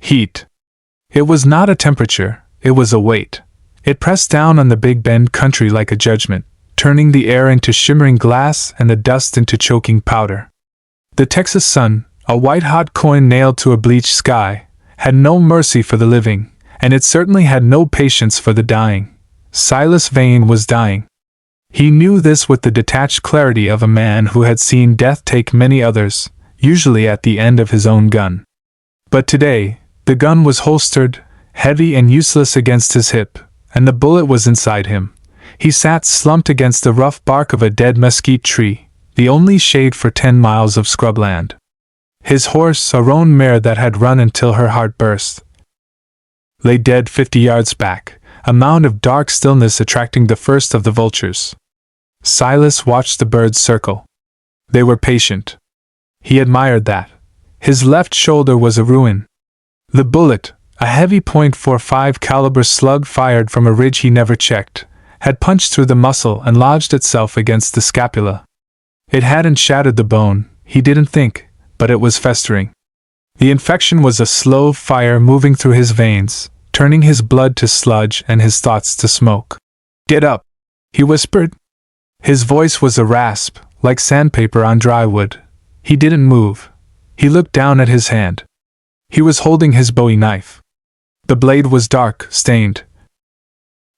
Heat. It was not a temperature, it was a weight. It pressed down on the Big Bend country like a judgment, turning the air into shimmering glass and the dust into choking powder. The Texas sun, a white-hot coin nailed to a bleached sky, had no mercy for the living, and it certainly had no patience for the dying. Silas Vane was dying. He knew this with the detached clarity of a man who had seen death take many others, usually at the end of his own gun. But today, the gun was holstered, heavy and useless against his hip, and the bullet was inside him. He sat slumped against the rough bark of a dead mesquite tree, the only shade for 10 miles of scrubland. His horse, a roan mare that had run until her heart burst, lay dead 50 yards back, a mound of dark stillness attracting the first of the vultures. Silas watched the birds circle. They were patient. He admired that. His left shoulder was a ruin. The bullet, a heavy .45 caliber slug fired from a ridge he never checked, had punched through the muscle and lodged itself against the scapula. It hadn't shattered the bone, he didn't think, but it was festering. The infection was a slow fire moving through his veins, turning his blood to sludge and his thoughts to smoke. "Get up," he whispered. His voice was a rasp, like sandpaper on dry wood. He didn't move. He looked down at his hand. He was holding his Bowie knife. The blade was dark, stained,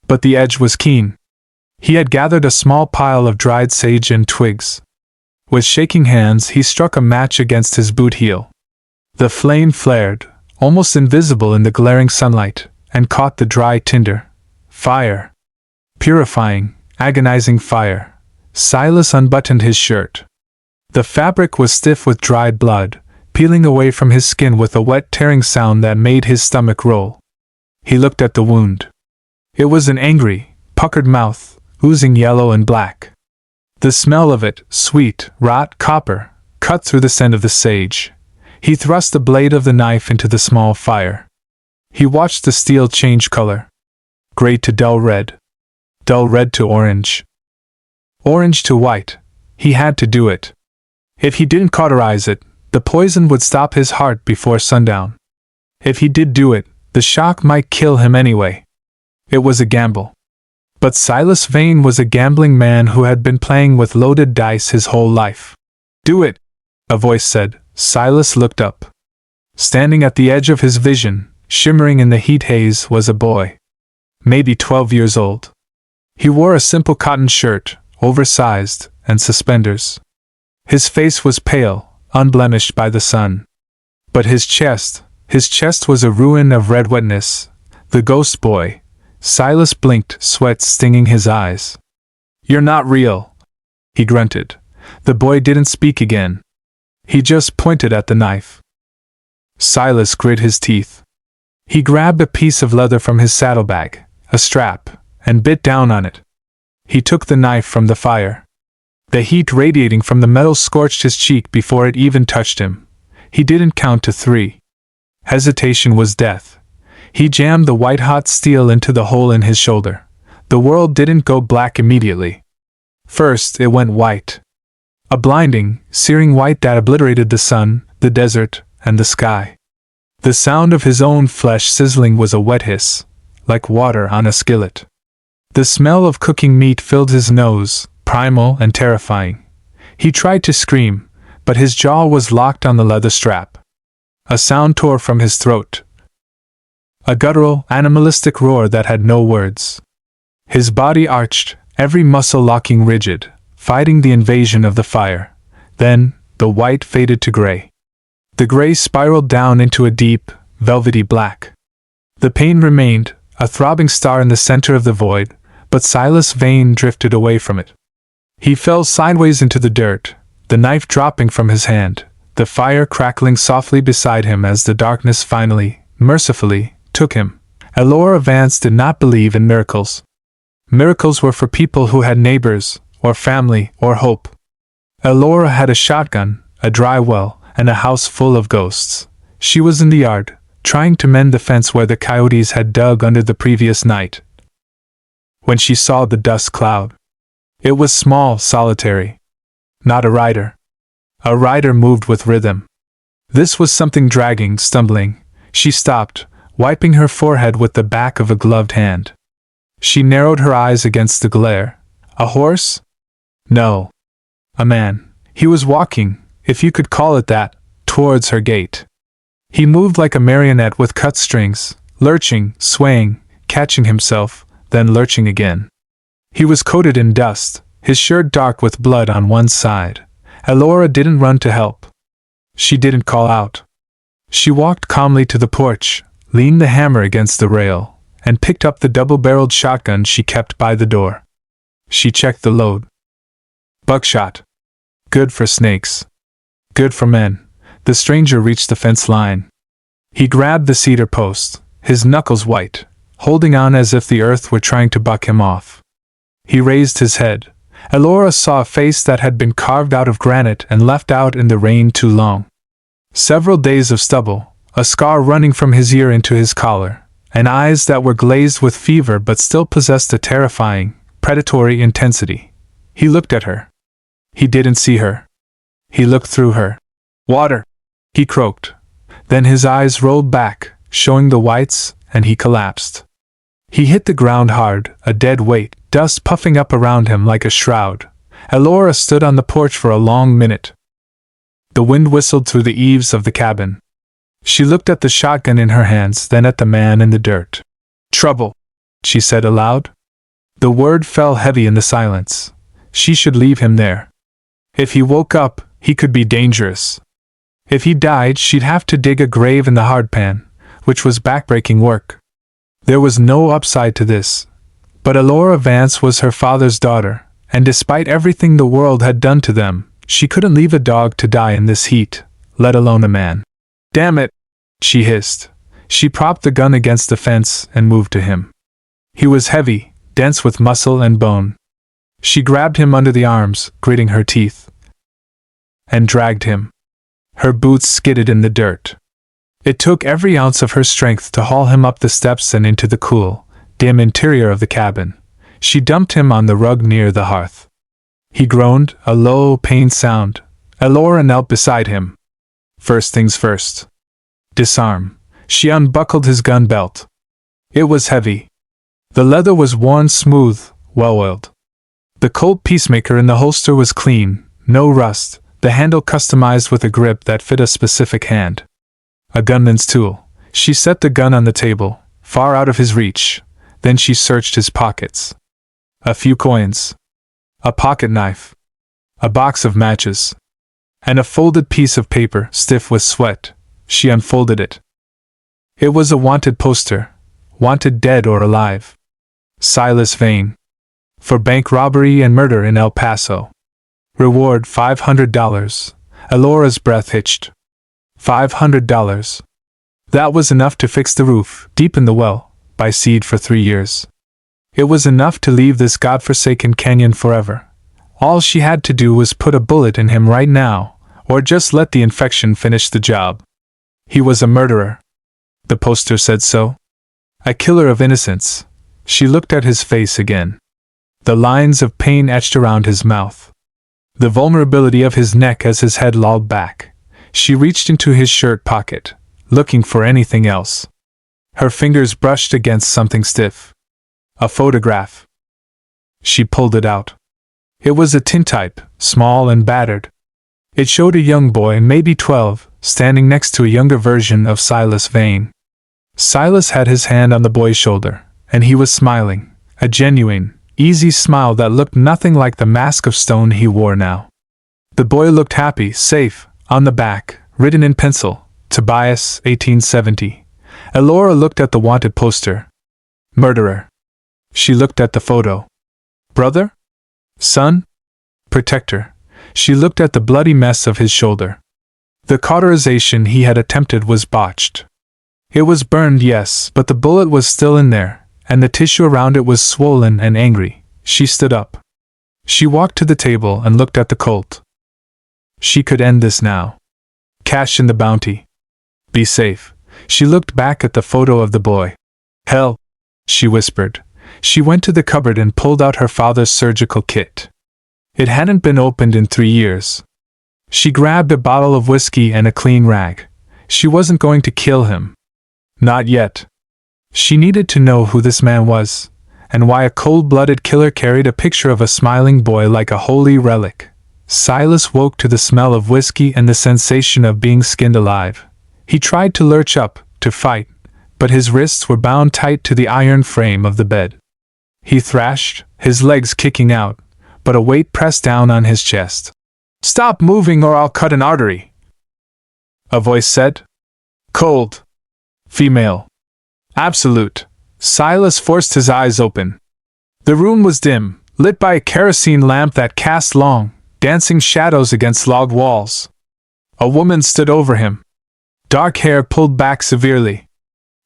but the edge was keen. He had gathered a small pile of dried sage and twigs. With shaking hands, he struck a match against his boot heel. The flame flared, almost invisible in the glaring sunlight, and caught the dry tinder. Fire. Purifying, agonizing fire. Silas unbuttoned his shirt. The fabric was stiff with dried blood, peeling away from his skin with a wet tearing sound that made his stomach roll. He looked at the wound. It was an angry, puckered mouth, oozing yellow and black. The smell of it, sweet, wrought copper, cut through the scent of the sage. He thrust the blade of the knife into the small fire. He watched the steel change color. Gray to dull red to orange. Orange to white. He had to do it. If he didn't cauterize it, the poison would stop his heart before sundown. If he did do it, the shock might kill him anyway. It was a gamble. But Silas Vane was a gambling man who had been playing with loaded dice his whole life. "Do it," a voice said. Silas looked up. Standing at the edge of his vision, shimmering in the heat haze, was a boy. Maybe 12 years old. He wore a simple cotton shirt, oversized, and suspenders. His face was pale, unblemished by the sun. But his chest was a ruin of red wetness. The ghost boy. Silas blinked, sweat stinging his eyes. "You're not real," he grunted. The boy didn't speak again. He just pointed at the knife. Silas grit his teeth. He grabbed a piece of leather from his saddlebag, a strap, and bit down on it. He took the knife from the fire. The heat radiating from the metal scorched his cheek before it even touched him. He didn't count to 3. Hesitation was death. He jammed the white-hot steel into the hole in his shoulder. The world didn't go black immediately. First, it went white. A blinding, searing white that obliterated the sun, the desert, and the sky. The sound of his own flesh sizzling was a wet hiss, like water on a skillet. The smell of cooking meat filled his nose, primal and terrifying. He tried to scream, but his jaw was locked on the leather strap. A sound tore from his throat. A guttural, animalistic roar that had no words. His body arched, every muscle locking rigid, fighting the invasion of the fire. Then, the white faded to gray. The gray spiraled down into a deep, velvety black. The pain remained, a throbbing star in the center of the void, but Silas Vane drifted away from it. He fell sideways into the dirt, the knife dropping from his hand, the fire crackling softly beside him as the darkness finally, mercifully, took him. Elora Vance did not believe in miracles. Miracles were for people who had neighbors, or family, or hope. Elora had a shotgun, a dry well, and a house full of ghosts. She was in the yard, trying to mend the fence where the coyotes had dug under the previous night, when she saw the dust cloud. It was small, solitary. Not a rider. A rider moved with rhythm. This was something dragging, stumbling. She stopped, wiping her forehead with the back of a gloved hand. She narrowed her eyes against the glare. A horse? No. A man. He was walking, if you could call it that, towards her gate. He moved like a marionette with cut strings, lurching, swaying, catching himself, then lurching again. He was coated in dust, his shirt dark with blood on one side. Elora didn't run to help. She didn't call out. She walked calmly to the porch, leaned the hammer against the rail, and picked up the double-barreled shotgun she kept by the door. She checked the load. Buckshot. Good for snakes. Good for men. The stranger reached the fence line. He grabbed the cedar post, his knuckles white, holding on as if the earth were trying to buck him off. He raised his head. Elora saw a face that had been carved out of granite and left out in the rain too long. Several days of stubble, a scar running from his ear into his collar, and eyes that were glazed with fever but still possessed a terrifying, predatory intensity. He looked at her. He didn't see her. He looked through her. Water! He croaked. Then his eyes rolled back, showing the whites, and he collapsed. He hit the ground hard, a dead weight, dust puffing up around him like a shroud. Elora stood on the porch for a long minute. The wind whistled through the eaves of the cabin. She looked at the shotgun in her hands, then at the man in the dirt. Trouble, she said aloud. The word fell heavy in the silence. She should leave him there. If he woke up, he could be dangerous. If he died, she'd have to dig a grave in the hardpan, which was backbreaking work. There was no upside to this. But Elora Vance was her father's daughter, and despite everything the world had done to them, she couldn't leave a dog to die in this heat, let alone a man. Damn it, she hissed. She propped the gun against the fence and moved to him. He was heavy, dense with muscle and bone. She grabbed him under the arms, gritting her teeth, and dragged him. Her boots skidded in the dirt. It took every ounce of her strength to haul him up the steps and into the cool, dim interior of the cabin. She dumped him on the rug near the hearth. He groaned, a low, pained sound. Elora knelt beside him. First things first. Disarm. She unbuckled his gun belt. It was heavy. The leather was worn smooth, well-oiled. The Colt Peacemaker in the holster was clean, no rust, the handle customized with a grip that fit a specific hand. A gunman's tool. She set the gun on the table, far out of his reach. Then she searched his pockets. A few coins. A pocket knife. A box of matches. And a folded piece of paper, stiff with sweat. She unfolded it. It was a wanted poster. Wanted dead or alive. Silas Vane. For bank robbery and murder in El Paso. Reward $500. Elora's breath hitched. $500. That was enough to fix the roof, deepen the well, buy seed for 3 years. It was enough to leave this godforsaken canyon forever. All she had to do was put a bullet in him right now, or just let the infection finish the job. He was a murderer. The poster said so. A killer of innocence. She looked at his face again. The lines of pain etched around his mouth. The vulnerability of his neck as his head lolled back. She reached into his shirt pocket, looking for anything else. Her fingers brushed against something stiff. A photograph. She pulled it out. It was a tintype, small and battered. It showed a young boy, maybe 12, standing next to a younger version of Silas Vane. Silas had his hand on the boy's shoulder, and he was smiling, a genuine, easy smile that looked nothing like the mask of stone he wore now. The boy looked happy, safe. On the back, written in pencil, Tobias, 1870. Elora looked at the wanted poster. Murderer. She looked at the photo. Brother? Son? Protector. She looked at the bloody mess of his shoulder. The cauterization he had attempted was botched. It was burned, yes, but the bullet was still in there, and the tissue around it was swollen and angry. She stood up. She walked to the table and looked at the Colt. She could end this now. Cash in the bounty. Be safe. She looked back at the photo of the boy. Hell, she whispered. She went to the cupboard and pulled out her father's surgical kit. It hadn't been opened in 3 years. She grabbed a bottle of whiskey and a clean rag. She wasn't going to kill him. Not yet. She needed to know who this man was, and why a cold-blooded killer carried a picture of a smiling boy like a holy relic. Silas woke to the smell of whiskey and the sensation of being skinned alive. He tried to lurch up, to fight, but his wrists were bound tight to the iron frame of the bed. He thrashed, his legs kicking out, but a weight pressed down on his chest. "Stop moving or I'll cut an artery," a voice said. Cold. Female. Absolute. Silas forced his eyes open. The room was dim, lit by a kerosene lamp that cast long, dancing shadows against log walls. A woman stood over him. Dark hair pulled back severely.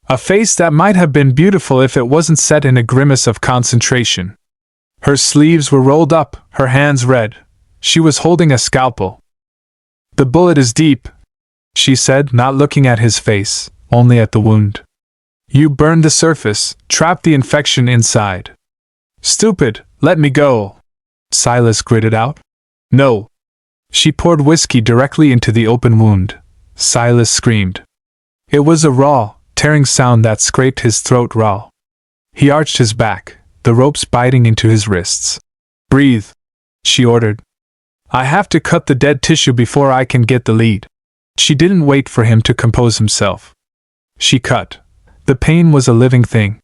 A face that might have been beautiful if it wasn't set in a grimace of concentration. Her sleeves were rolled up, her hands red. She was holding a scalpel. "The bullet is deep," she said, not looking at his face, only at the wound. "You burned the surface, trapped the infection inside." "Stupid, let me go," Silas gritted out. "No." She poured whiskey directly into the open wound. Silas screamed. It was a raw, tearing sound that scraped his throat raw. He arched his back, the ropes biting into his wrists. "Breathe," she ordered. "I have to cut the dead tissue before I can get the lead." She didn't wait for him to compose himself. She cut. The pain was a living thing.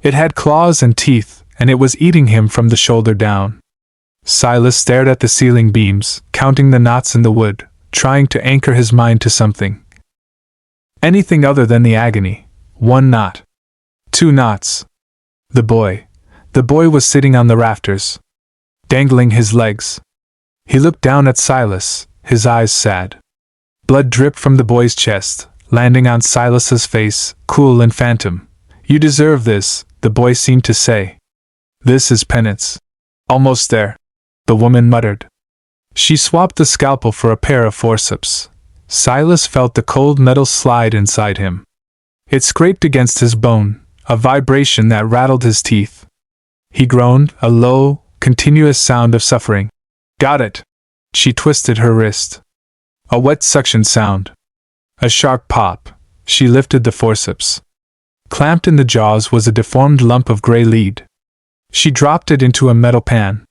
It had claws and teeth, and it was eating him from the shoulder down. Silas stared at the ceiling beams, counting the knots in the wood, trying to anchor his mind to something. Anything other than the agony. 1 knot. 2 knots. The boy. The boy was sitting on the rafters, dangling his legs. He looked down at Silas, his eyes sad. Blood dripped from the boy's chest, landing on Silas's face, cool and phantom. "You deserve this," the boy seemed to say. "This is penance." "Almost there," the woman muttered. She swapped the scalpel for a pair of forceps. Silas felt the cold metal slide inside him. It scraped against his bone, a vibration that rattled his teeth. He groaned, a low, continuous sound of suffering. "Got it." She twisted her wrist. A wet suction sound. A sharp pop. She lifted the forceps. Clamped in the jaws was a deformed lump of gray lead. She dropped it into a metal pan.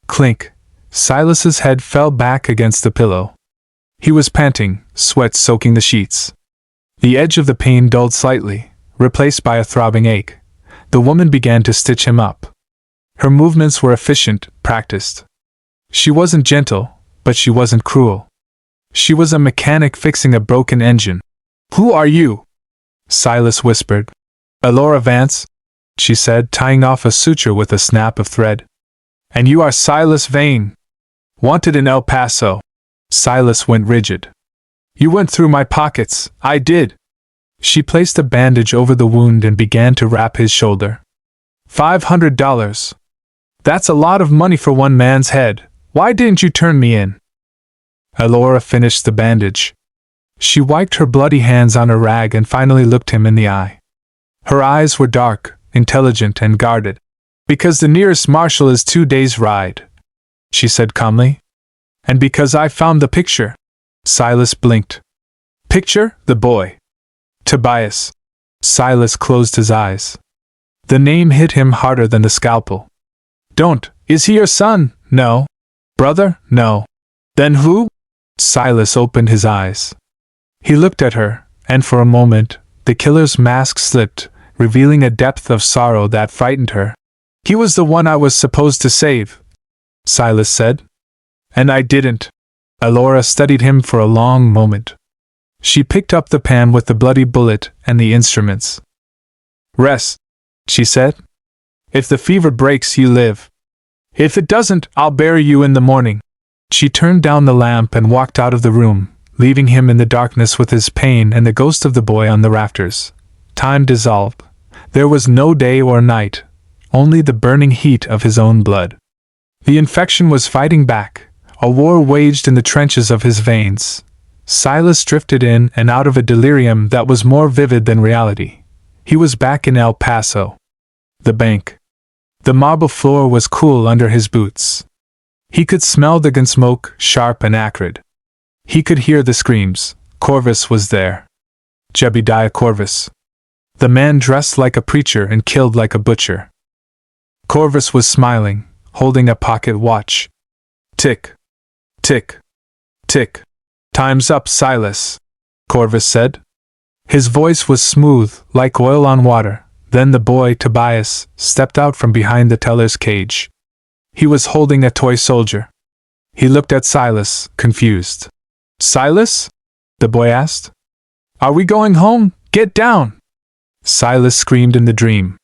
Clink. Silas's head fell back against the pillow. He was panting, sweat soaking the sheets. The edge of the pain dulled slightly, replaced by a throbbing ache. The woman began to stitch him up. Her movements were efficient, practiced. She wasn't gentle, but she wasn't cruel. She was a mechanic fixing a broken engine. "Who are you?" Silas whispered. "Elora Vance," she said, tying off a suture with a snap of thread. "And you are Silas Vane. Wanted in El Paso." Silas went rigid. "You went through my pockets." "I did." She placed a bandage over the wound and began to wrap his shoulder. $500. "That's a lot of money for one man's head. Why didn't you turn me in?" Elora finished the bandage. She wiped her bloody hands on a rag and finally looked him in the eye. Her eyes were dark, intelligent and guarded. "Because the nearest marshal is 2 days' ride," she said calmly. "And because I found the picture." Silas blinked. "Picture? The boy." "Tobias." Silas closed his eyes. The name hit him harder than the scalpel. "Don't. Is he your son?" "No." "Brother?" "No." "Then who?" Silas opened his eyes. He looked at her, and for a moment, the killer's mask slipped, revealing a depth of sorrow that frightened her. "He was the one I was supposed to save," Silas said. "And I didn't." Elora studied him for a long moment. She picked up the pan with the bloody bullet and the instruments. "Rest," she said. "If the fever breaks, you live. If it doesn't, I'll bury you in the morning." She turned down the lamp and walked out of the room, leaving him in the darkness with his pain and the ghost of the boy on the rafters. Time dissolved. There was no day or night, only the burning heat of his own blood. The infection was fighting back, a war waged in the trenches of his veins. Silas drifted in and out of a delirium that was more vivid than reality. He was back in El Paso. The bank. The marble floor was cool under his boots. He could smell the gun smoke, sharp and acrid. He could hear the screams. Corvus was there. Jebediah Corvus. The man dressed like a preacher and killed like a butcher. Corvus was smiling, holding a pocket watch. Tick. Tick. Tick. Time's up, Silas, Corvus said. His voice was smooth, like oil on water. Then the boy, Tobias, stepped out from behind the teller's cage. He was holding a toy soldier. He looked at Silas, confused. Silas? The boy asked. Are we going home? Get down! Silas screamed in the dream.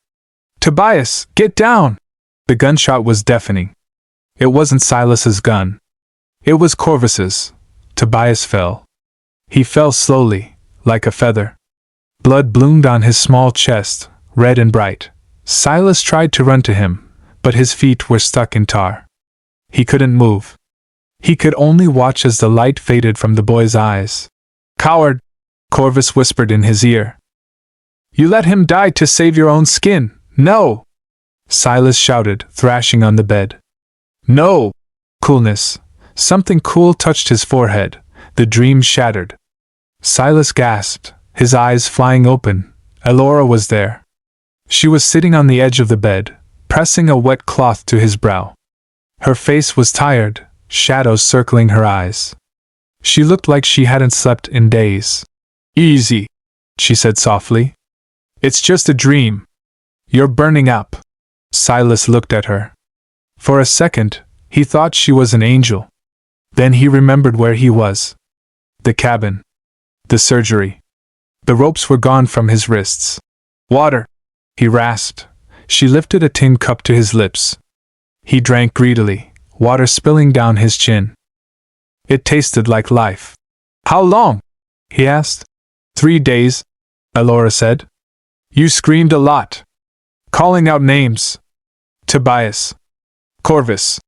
Tobias, get down! The gunshot was deafening. It wasn't Silas's gun. It was Corvus's. Tobias fell. He fell slowly, like a feather. Blood bloomed on his small chest, red and bright. Silas tried to run to him, but his feet were stuck in tar. He couldn't move. He could only watch as the light faded from the boy's eyes. Coward! Corvus whispered in his ear. You let him die to save your own skin. No! Silas shouted, thrashing on the bed. No! Coolness. Something cool touched his forehead. The dream shattered. Silas gasped, his eyes flying open. Elora was there. She was sitting on the edge of the bed, pressing a wet cloth to his brow. Her face was tired, shadows circling her eyes. She looked like she hadn't slept in days. Easy, she said softly. It's just a dream. You're burning up. Silas looked at her. For a second, he thought she was an angel. Then he remembered where he was. The cabin. The surgery. The ropes were gone from his wrists. Water, he rasped. She lifted a tin cup to his lips. He drank greedily, water spilling down his chin. It tasted like life. How long? He asked. 3 days, Elora said. You screamed a lot. Calling out names. Tobias. Corvus.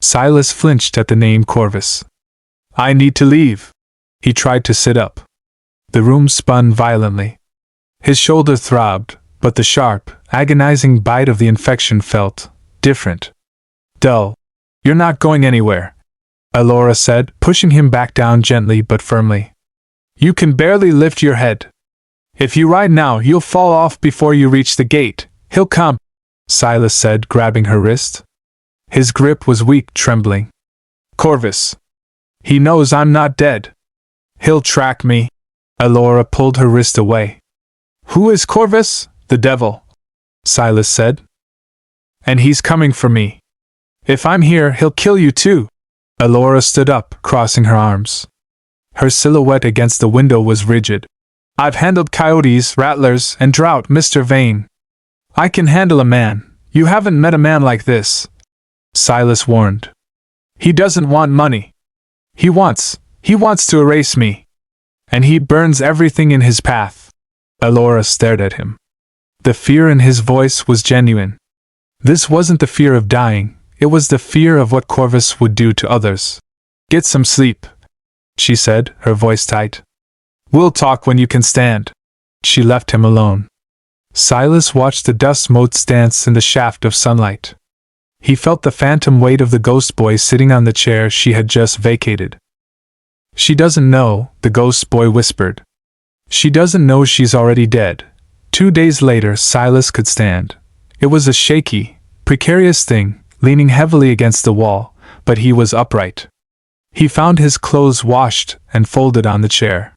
Silas flinched at the name Corvus. I need to leave. He tried to sit up. The room spun violently. His shoulder throbbed, but the sharp, agonizing bite of the infection felt different. Dull. You're not going anywhere, Elora said, pushing him back down gently but firmly. You can barely lift your head. If you ride now, you'll fall off before you reach the gate. He'll come, Silas said, grabbing her wrist. His grip was weak, trembling. Corvus. He knows I'm not dead. He'll track me. Elora pulled her wrist away. Who is Corvus? The devil, Silas said. And he's coming for me. If I'm here, he'll kill you too. Elora stood up, crossing her arms. Her silhouette against the window was rigid. I've handled coyotes, rattlers, and drought, Mr. Vane. I can handle a man. You haven't met a man like this, Silas warned. He doesn't want money. He wants to erase me. And he burns everything in his path. Elora stared at him. The fear in his voice was genuine. This wasn't the fear of dying, it was the fear of what Corvus would do to others. Get some sleep, she said, her voice tight. We'll talk when you can stand. She left him alone. Silas watched the dust motes dance in the shaft of sunlight. He felt the phantom weight of the ghost boy sitting on the chair she had just vacated. She doesn't know, the ghost boy whispered. She doesn't know she's already dead. 2 days later, Silas could stand. It was a shaky, precarious thing, leaning heavily against the wall, but he was upright. He found his clothes washed and folded on the chair.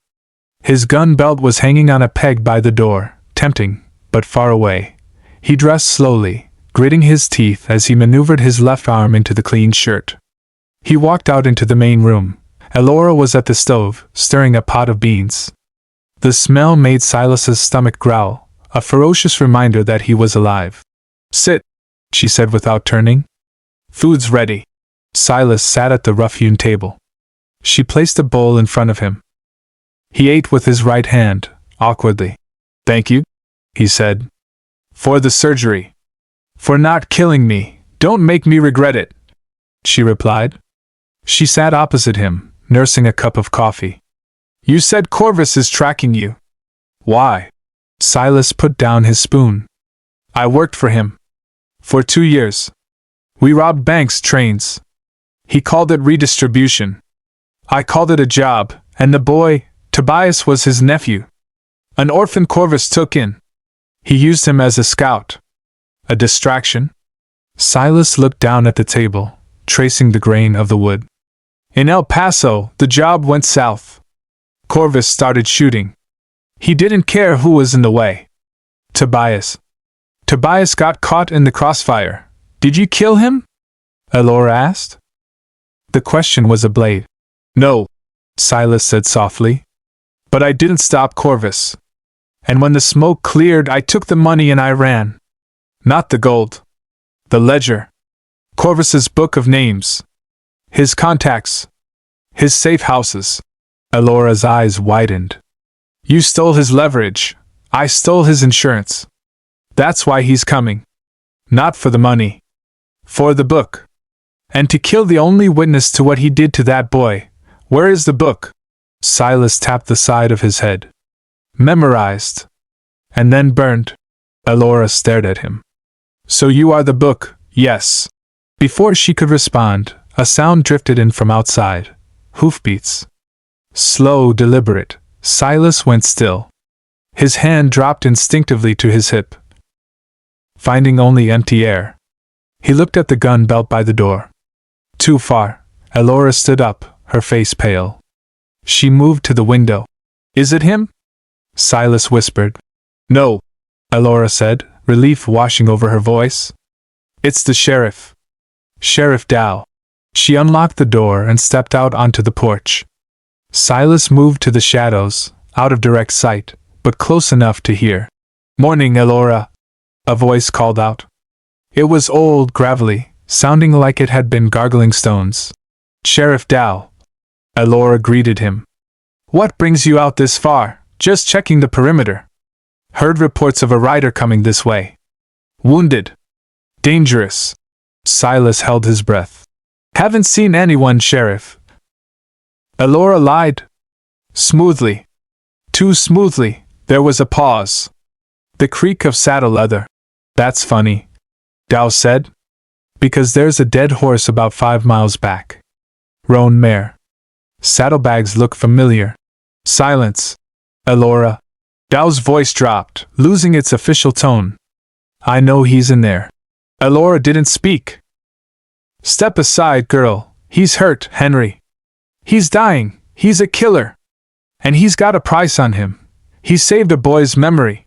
His gun belt was hanging on a peg by the door, tempting, but far away. He dressed slowly, gritting his teeth as he maneuvered his left arm into the clean shirt. He walked out into the main room. Elora was at the stove, stirring a pot of beans. The smell made Silas's stomach growl, a ferocious reminder that he was alive. Sit, she said without turning. Food's ready. Silas sat at the rough-hewn table. She placed a bowl in front of him. He ate with his right hand, awkwardly. Thank you, he said. For the surgery. For not killing me. Don't make me regret it, she replied. She sat opposite him, nursing a cup of coffee. You said Corvus is tracking you. Why? Silas put down his spoon. I worked for him. For 2 years. We robbed banks, trains. He called it redistribution. I called it a job, and the boy, Tobias, was his nephew. An orphan Corvus took in. He used him as a scout. A distraction? Silas looked down at the table, tracing the grain of the wood. In El Paso, the job went south. Corvus started shooting. He didn't care who was in the way. Tobias got caught in the crossfire. Did you kill him? Elora asked. The question was a blade. No, Silas said softly. But I didn't stop Corvus. And when the smoke cleared, I took the money and I ran. Not the gold. The ledger. Corvus's book of names. His contacts. His safe houses. Elora's eyes widened. You stole his leverage. I stole his insurance. That's why he's coming. Not for the money. For the book. And to kill the only witness to what he did to that boy. Where is the book? Silas tapped the side of his head. Memorized. And then burned. Elora stared at him. So you are the book, yes. Before she could respond, a sound drifted in from outside. Hoofbeats. Slow, deliberate. Silas went still. His hand dropped instinctively to his hip. Finding only empty air. He looked at the gun belt by the door. Too far. Elora stood up, her face pale. She moved to the window. Is it him? Silas whispered. No, Elora said, relief washing over her voice. It's the sheriff. Sheriff Dow. She unlocked the door and stepped out onto the porch. Silas moved to the shadows, out of direct sight, but close enough to hear. Morning, Elora, a voice called out. It was old, gravelly, sounding like it had been gargling stones. Sheriff Dow. Elora greeted him. What brings you out this far? Just checking the perimeter. Heard reports of a rider coming this way. Wounded. Dangerous. Silas held his breath. Haven't seen anyone, Sheriff. Elora lied. Smoothly. Too smoothly. There was a pause. The creak of saddle leather. That's funny, Dow said. Because there's a dead horse about 5 miles back. Roan mare. Saddlebags look familiar. Silence. Elora. Dow's voice dropped, losing its official tone. I know he's in there. Elora didn't speak. Step aside, girl. He's hurt, Henry. He's dying. He's a killer. And he's got a price on him. He saved a boy's memory.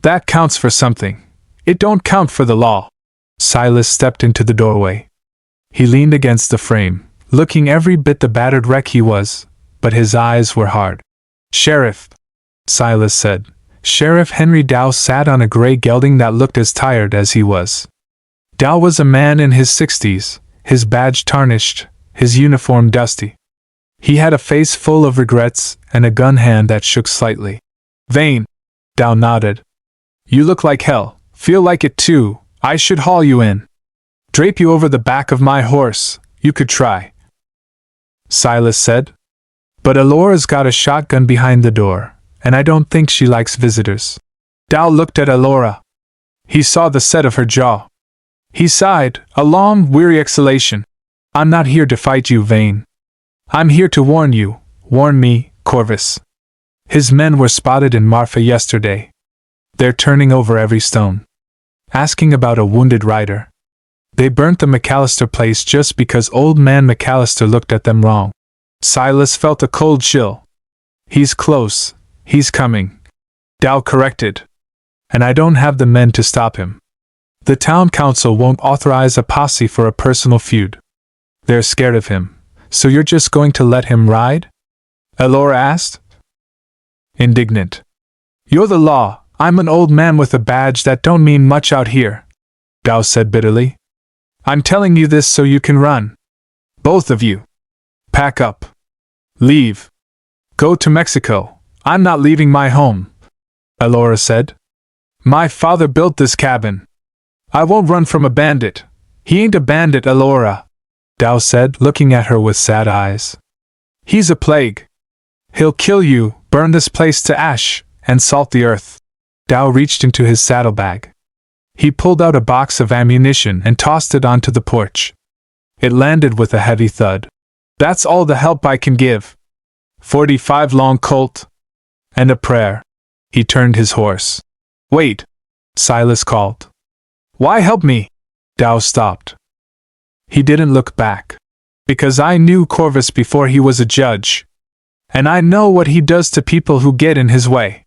That counts for something. It don't count for the law. Silas stepped into the doorway. He leaned against the frame, looking every bit the battered wreck he was, but his eyes were hard. Sheriff, Silas said. Sheriff Henry Dow sat on a gray gelding that looked as tired as he was. Dow was a man in his 60s, his badge tarnished, his uniform dusty. He had a face full of regrets and a gun hand that shook slightly. Vane, Dow nodded. You look like hell, feel like it too. I should haul you in. Drape you over the back of my horse, you could try. Silas said. But Elora's got a shotgun behind the door, and I don't think she likes visitors. Dow looked at Elora. He saw the set of her jaw. He sighed, a long, weary exhalation. I'm not here to fight you, Vane. I'm here to warn you. Warn me, Corvus. His men were spotted in Marfa yesterday. They're turning over every stone. Asking about a wounded rider. They burnt the McAllister place just because old man McAllister looked at them wrong. Silas felt a cold chill. He's close. He's coming. Dow corrected. And I don't have the men to stop him. The town council won't authorize a posse for a personal feud. They're scared of him. So you're just going to let him ride? Elora asked. Indignant. You're the law. I'm an old man with a badge that don't mean much out here, Dow said bitterly. I'm telling you this so you can run. Both of you. Pack up. Leave. Go to Mexico. I'm not leaving my home, Elora said. My father built this cabin. I won't run from a bandit. He ain't a bandit, Elora, Dow said, looking at her with sad eyes. He's a plague. He'll kill you, burn this place to ash, and salt the earth. Dow reached into his saddlebag. He pulled out a box of ammunition and tossed it onto the porch. It landed with a heavy thud. That's all the help I can give. 45 long Colt. And a prayer. He turned his horse. Wait! Silas called. Why help me? Dow stopped. He didn't look back. Because I knew Corvus before he was a judge. And I know what he does to people who get in his way.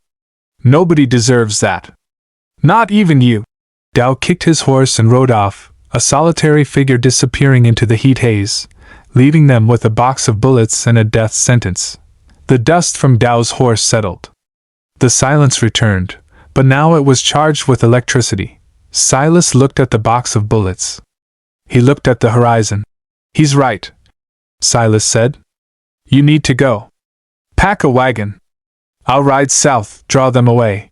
Nobody deserves that. Not even you. Dow kicked his horse and rode off, a solitary figure disappearing into the heat haze, leaving them with a box of bullets and a death sentence. The dust from Dow's horse settled. The silence returned, but now it was charged with electricity. Silas looked at the box of bullets. He looked at the horizon. He's right, Silas said. You need to go. Pack a wagon. I'll ride south, draw them away.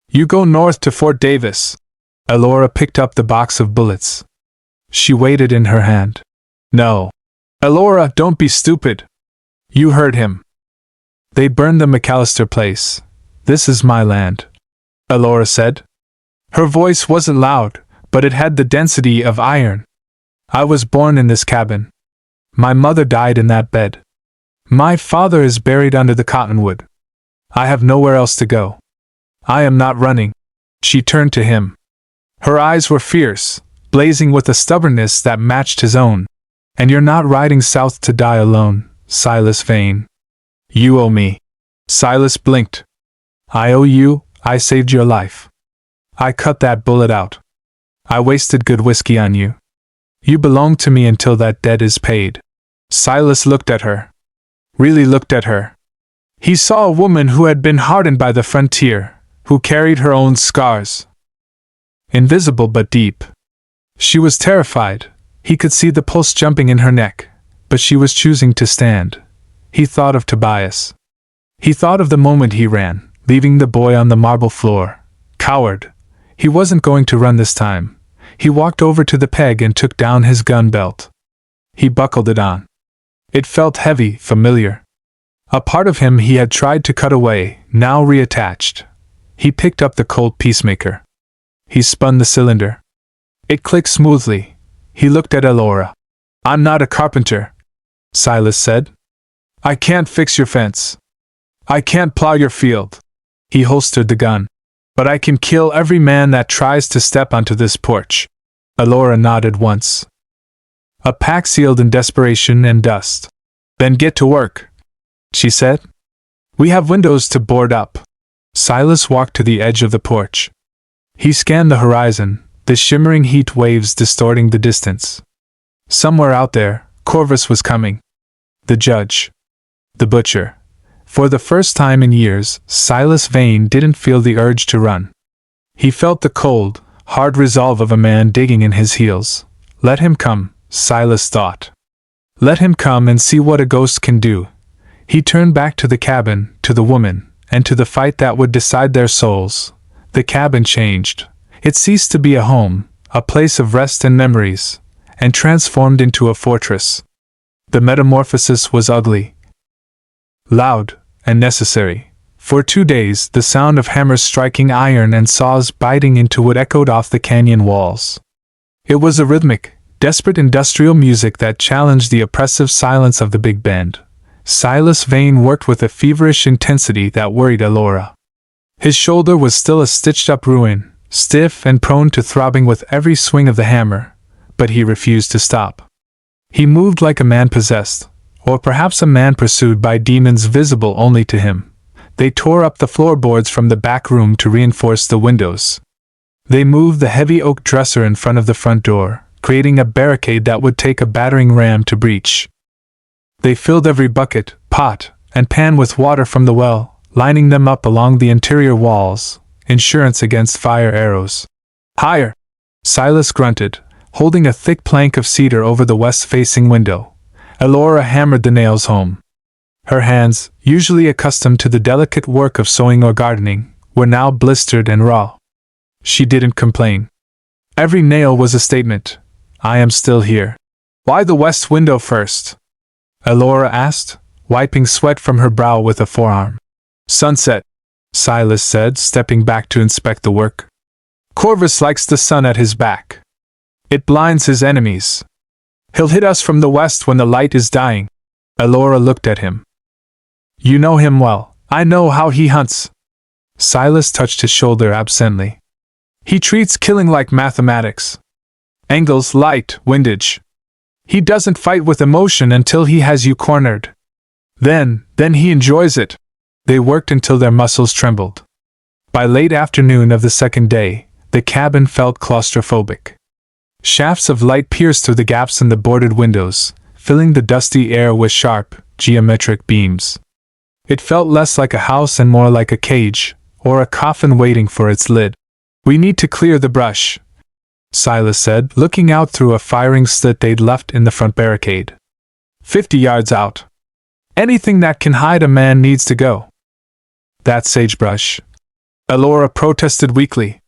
You go north to Fort Davis. Elora picked up the box of bullets. She weighed it in her hand. No. Elora, don't be stupid. You heard him. They burned the McAllister place. This is my land, Elora said. Her voice wasn't loud, but it had the density of iron. I was born in this cabin. My mother died in that bed. My father is buried under the cottonwood. I have nowhere else to go. I am not running. She turned to him. Her eyes were fierce, blazing with a stubbornness that matched his own. And you're not riding south to die alone, Silas Vane. You owe me. Silas blinked. I owe you, I saved your life. I cut that bullet out. I wasted good whiskey on you. You belong to me until that debt is paid. Silas looked at her. Really looked at her. He saw a woman who had been hardened by the frontier, who carried her own scars. Invisible but deep. She was terrified. He could see the pulse jumping in her neck, but she was choosing to stand. He thought of Tobias. He thought of the moment he ran, leaving the boy on the marble floor. Coward. He wasn't going to run this time. He walked over to the peg and took down his gun belt. He buckled it on. It felt heavy, familiar. A part of him he had tried to cut away, now reattached. He picked up the cold peacemaker. He spun the cylinder. It clicked smoothly. He looked at Elora. I'm not a carpenter, Silas said. I can't fix your fence. I can't plow your field. He holstered the gun. But I can kill every man that tries to step onto this porch. Elora nodded once. A pack sealed in desperation and dust. Then get to work, she said. We have windows to board up. Silas walked to the edge of the porch. He scanned the horizon, the shimmering heat waves distorting the distance. Somewhere out there, Corvus was coming. The judge. The butcher. For the first time in years, Silas Vane didn't feel the urge to run. He felt the cold, hard resolve of a man digging in his heels. Let him come, Silas thought. Let him come and see what a ghost can do. He turned back to the cabin, to the woman, and to the fight that would decide their souls. The cabin changed. It ceased to be a home, a place of rest and memories, and transformed into a fortress. The metamorphosis was ugly, loud, and necessary. For 2 days, the sound of hammers striking iron and saws biting into wood echoed off the canyon walls. It was a rhythmic, desperate industrial music that challenged the oppressive silence of the big band. Silas Vane worked with a feverish intensity that worried Elora. His shoulder was still a stitched-up ruin, stiff and prone to throbbing with every swing of the hammer, but he refused to stop. He moved like a man possessed, or perhaps a man pursued by demons visible only to him. They tore up the floorboards from the back room to reinforce the windows. They moved the heavy oak dresser in front of the front door, creating a barricade that would take a battering ram to breach. They filled every bucket, pot, and pan with water from the well, lining them up along the interior walls, insurance against fire arrows. Higher! Silas grunted, holding a thick plank of cedar over the west-facing window. Elora hammered the nails home. Her hands, usually accustomed to the delicate work of sewing or gardening, were now blistered and raw. She didn't complain. Every nail was a statement. I am still here. Why the west window first? Elora asked, wiping sweat from her brow with a forearm. Sunset, Silas said, stepping back to inspect the work. Corvus likes the sun at his back. It blinds his enemies. He'll hit us from the west when the light is dying. Elora looked at him. You know him well. I know how he hunts. Silas touched his shoulder absently. He treats killing like mathematics. Angles, light, windage. He doesn't fight with emotion until he has you cornered. Then he enjoys it. They worked until their muscles trembled. By late afternoon of the second day, the cabin felt claustrophobic. Shafts of light pierced through the gaps in the boarded windows, filling the dusty air with sharp, geometric beams. It felt less like a house and more like a cage, or a coffin waiting for its lid. "We need to clear the brush," Silas said, looking out through a firing slit they'd left in the front barricade. 50 yards out. Anything that can hide a man needs to go. That sagebrush, Elora protested weakly.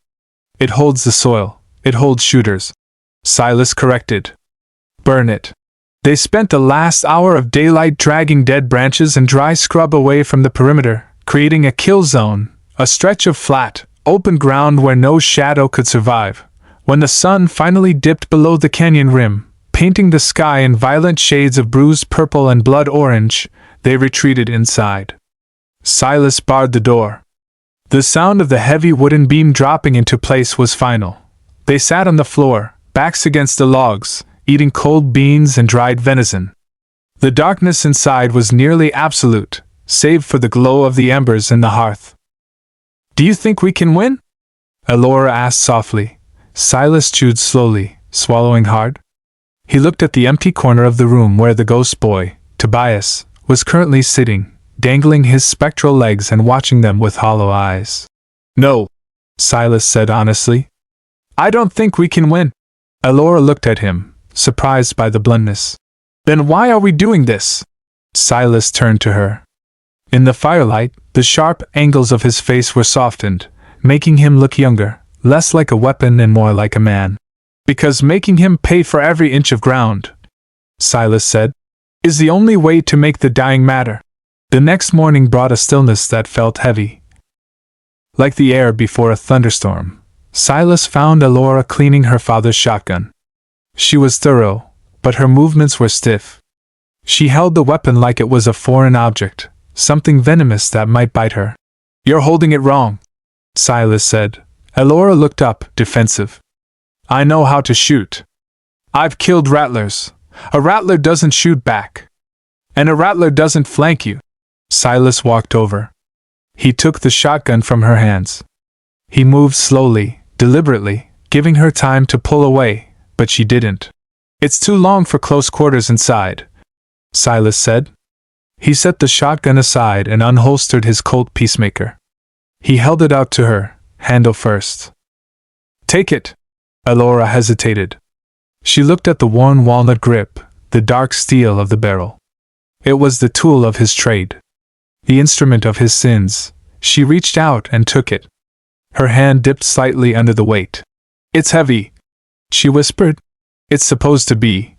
It holds the soil. It holds shooters. Silas corrected. Burn it. They spent the last hour of daylight dragging dead branches and dry scrub away from the perimeter, creating a kill zone, a stretch of flat, open ground where no shadow could survive. When the sun finally dipped below the canyon rim, painting the sky in violent shades of bruised purple and blood orange, they retreated inside. Silas barred the door. The sound of the heavy wooden beam dropping into place was final. They sat on the floor, backs against the logs, eating cold beans and dried venison. The darkness inside was nearly absolute, save for the glow of the embers in the hearth. "Do you think we can win?" Elora asked softly. Silas chewed slowly, swallowing hard. He looked at the empty corner of the room where the ghost boy, Tobias, was currently sitting, dangling his spectral legs and watching them with hollow eyes. "No," Silas said honestly. "I don't think we can win." Elora looked at him, surprised by the bluntness. "Then why are we doing this?" Silas turned to her. In the firelight, the sharp angles of his face were softened, making him look younger, less like a weapon and more like a man. "Because making him pay for every inch of ground," Silas said, "is the only way to make the dying matter." The next morning brought a stillness that felt heavy. Like the air before a thunderstorm, Silas found Elora cleaning her father's shotgun. She was thorough, but her movements were stiff. She held the weapon like it was a foreign object, something venomous that might bite her. "You're holding it wrong," Silas said. Elora looked up, defensive. "I know how to shoot. I've killed rattlers. A rattler doesn't shoot back. And a rattler doesn't flank you." Silas walked over. He took the shotgun from her hands. He moved slowly, deliberately, giving her time to pull away, but she didn't. "It's too long for close quarters inside," Silas said. He set the shotgun aside and unholstered his Colt Peacemaker. He held it out to her, handle first. "Take it." Elora hesitated. She looked at the worn walnut grip, the dark steel of the barrel. It was the tool of his trade. The instrument of his sins. She reached out and took it. Her hand dipped slightly under the weight. "It's heavy," she whispered. "It's supposed to be,"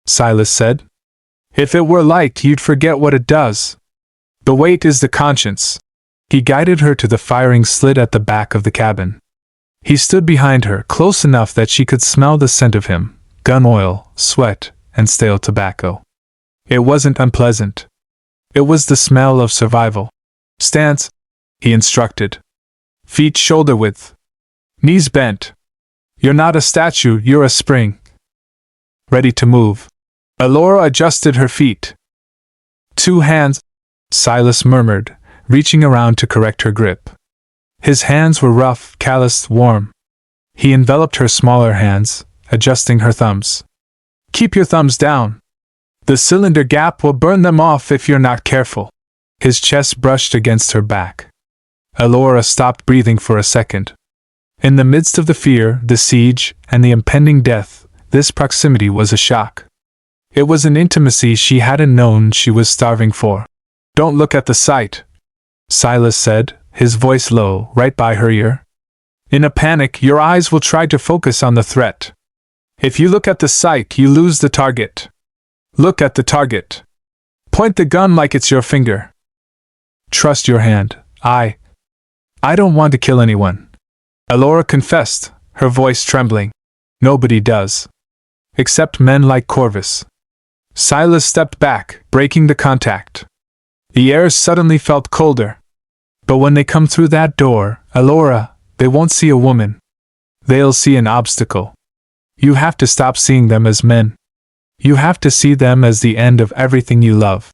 Silas said. "If it were light, you'd forget what it does. The weight is the conscience." He guided her to the firing slit at the back of the cabin. He stood behind her, close enough that she could smell the scent of him, gun oil, sweat, and stale tobacco. It wasn't unpleasant. It was the smell of survival. "Stance," he instructed. "Feet shoulder width. Knees bent. You're not a statue, you're a spring. Ready to move." Elora adjusted her feet. "Two hands," Silas murmured, reaching around to correct her grip. His hands were rough, calloused, warm. He enveloped her smaller hands, adjusting her thumbs. "Keep your thumbs down. The cylinder gap will burn them off if you're not careful." His chest brushed against her back. Elora stopped breathing for a second. In the midst of the fear, the siege, and the impending death, this proximity was a shock. It was an intimacy she hadn't known she was starving for. "Don't look at the sight," Silas said, his voice low, right by her ear. "In a panic, your eyes will try to focus on the threat. If you look at the sight, you lose the target. Look at the target. Point the gun like it's your finger. Trust your hand. I don't want to kill anyone," Elora confessed, her voice trembling. "Nobody does. Except men like Corvus." Silas stepped back, breaking the contact. The air suddenly felt colder. But when they come through that door, Elora, they won't see a woman. They'll see an obstacle. You have to stop seeing them as men. You have to see them as the end of everything you love.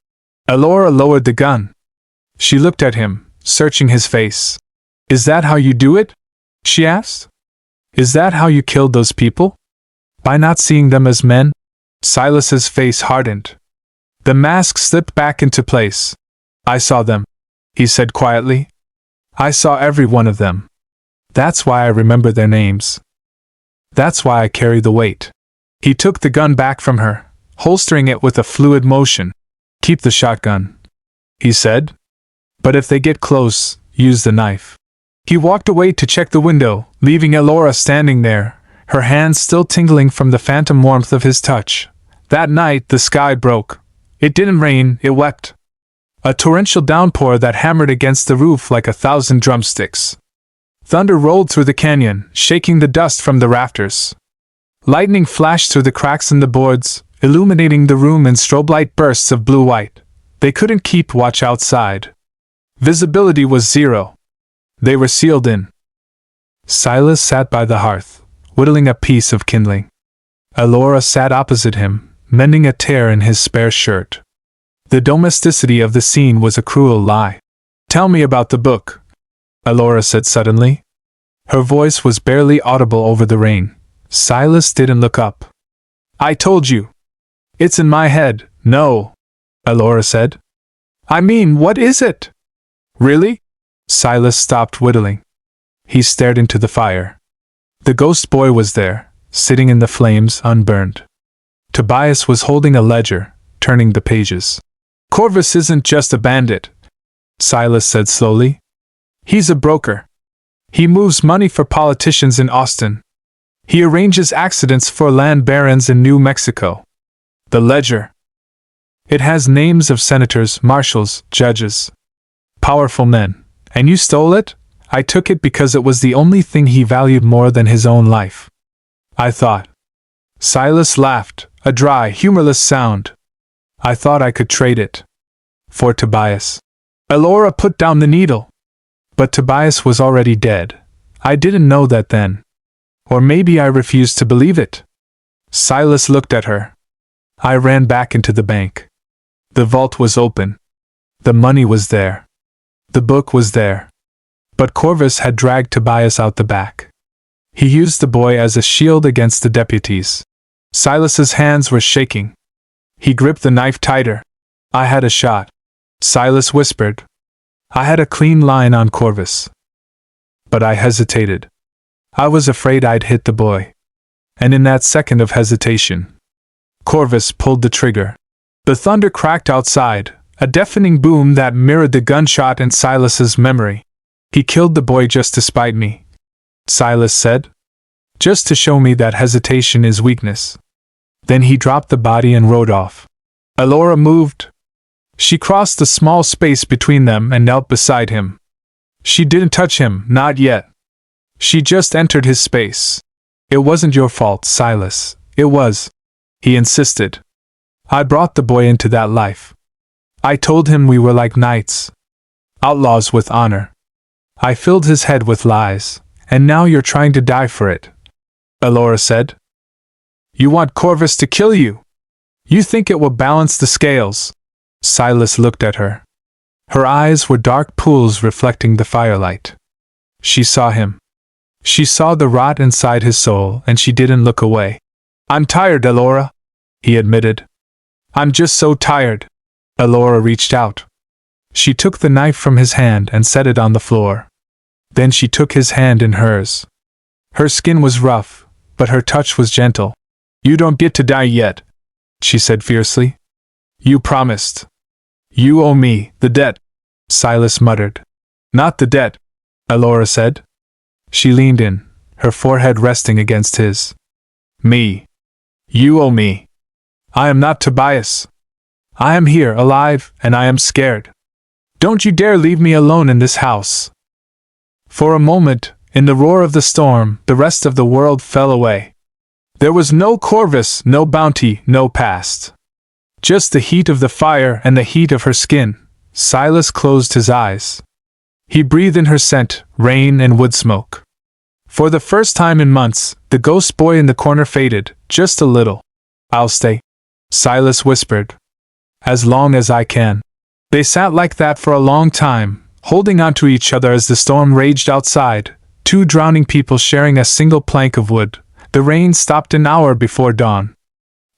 Elora lowered the gun. She looked at him, searching his face. Is that how you do it? She asked. Is that how you killed those people? By not seeing them as men? Silas's face hardened. The mask slipped back into place. I saw them, he said quietly. I saw every one of them. That's why I remember their names. That's why I carry the weight. He took the gun back from her, holstering it with a fluid motion. Keep the shotgun, he said. But if they get close, use the knife. He walked away to check the window, leaving Elora standing there, her hands still tingling from the phantom warmth of his touch. That night the sky broke. It didn't rain, it wept. A torrential downpour that hammered against the roof like 1,000 drumsticks. Thunder rolled through the canyon, shaking the dust from the rafters. Lightning flashed through the cracks in the boards, illuminating the room in strobe-light bursts of blue-white. They couldn't keep watch outside. Visibility was zero. They were sealed in. Silas sat by the hearth, whittling a piece of kindling. Elora sat opposite him, mending a tear in his spare shirt. The domesticity of the scene was a cruel lie. Tell me about the book, Elora said suddenly. Her voice was barely audible over the rain. Silas didn't look up. I told you. It's in my head. No, Elora said. I mean, what is it? Really? Silas stopped whittling. He stared into the fire. The ghost boy was there, sitting in the flames unburned. Tobias was holding a ledger, turning the pages. Corvus isn't just a bandit, Silas said slowly. He's a broker. He moves money for politicians in Austin. He arranges accidents for land barons in New Mexico. The ledger. It has names of senators, marshals, judges. Powerful men. And you stole it? I took it because it was the only thing he valued more than his own life. I thought. Silas laughed, a dry, humorless sound. I thought I could trade it. For Tobias. Elora put down the needle. But Tobias was already dead. I didn't know that then. Or maybe I refused to believe it. Silas looked at her. I ran back into the bank. The vault was open. The money was there. The book was there. But Corvus had dragged Tobias out the back. He used the boy as a shield against the deputies. Silas's hands were shaking. He gripped the knife tighter. I had a shot, Silas whispered. I had a clean line on Corvus. But I hesitated. I was afraid I'd hit the boy. And in that second of hesitation, Corvus pulled the trigger. The thunder cracked outside, a deafening boom that mirrored the gunshot in Silas's memory. He killed the boy just to spite me, Silas said. Just to show me that hesitation is weakness. Then he dropped the body and rode off. Elora moved. She crossed the small space between them and knelt beside him. She didn't touch him, not yet. She just entered his space. It wasn't your fault, Silas. It was, he insisted. I brought the boy into that life. I told him we were like knights. Outlaws with honor. I filled his head with lies, and now you're trying to die for it, Elora said. You want Corvus to kill you? You think it will balance the scales? Silas looked at her. Her eyes were dark pools reflecting the firelight. She saw him. She saw the rot inside his soul, and she didn't look away. I'm tired, Elora, he admitted. I'm just so tired. Elora reached out. She took the knife from his hand and set it on the floor. Then she took his hand in hers. Her skin was rough, but her touch was gentle. You don't get to die yet, she said fiercely. You promised. You owe me the debt, Silas muttered. Not the debt, Elora said. She leaned in, her forehead resting against his. Me. You owe me. I am not Tobias. I am here, alive, and I am scared. Don't you dare leave me alone in this house. For a moment, in the roar of the storm, the rest of the world fell away. There was no Corvus, no bounty, no past. Just the heat of the fire and the heat of her skin. Silas closed his eyes. He breathed in her scent, rain and wood smoke. For the first time in months, the ghost boy in the corner faded, just a little. "I'll stay," Silas whispered. "As long as I can." They sat like that for a long time, holding onto each other as the storm raged outside, two drowning people sharing a single plank of wood. The rain stopped an hour before dawn.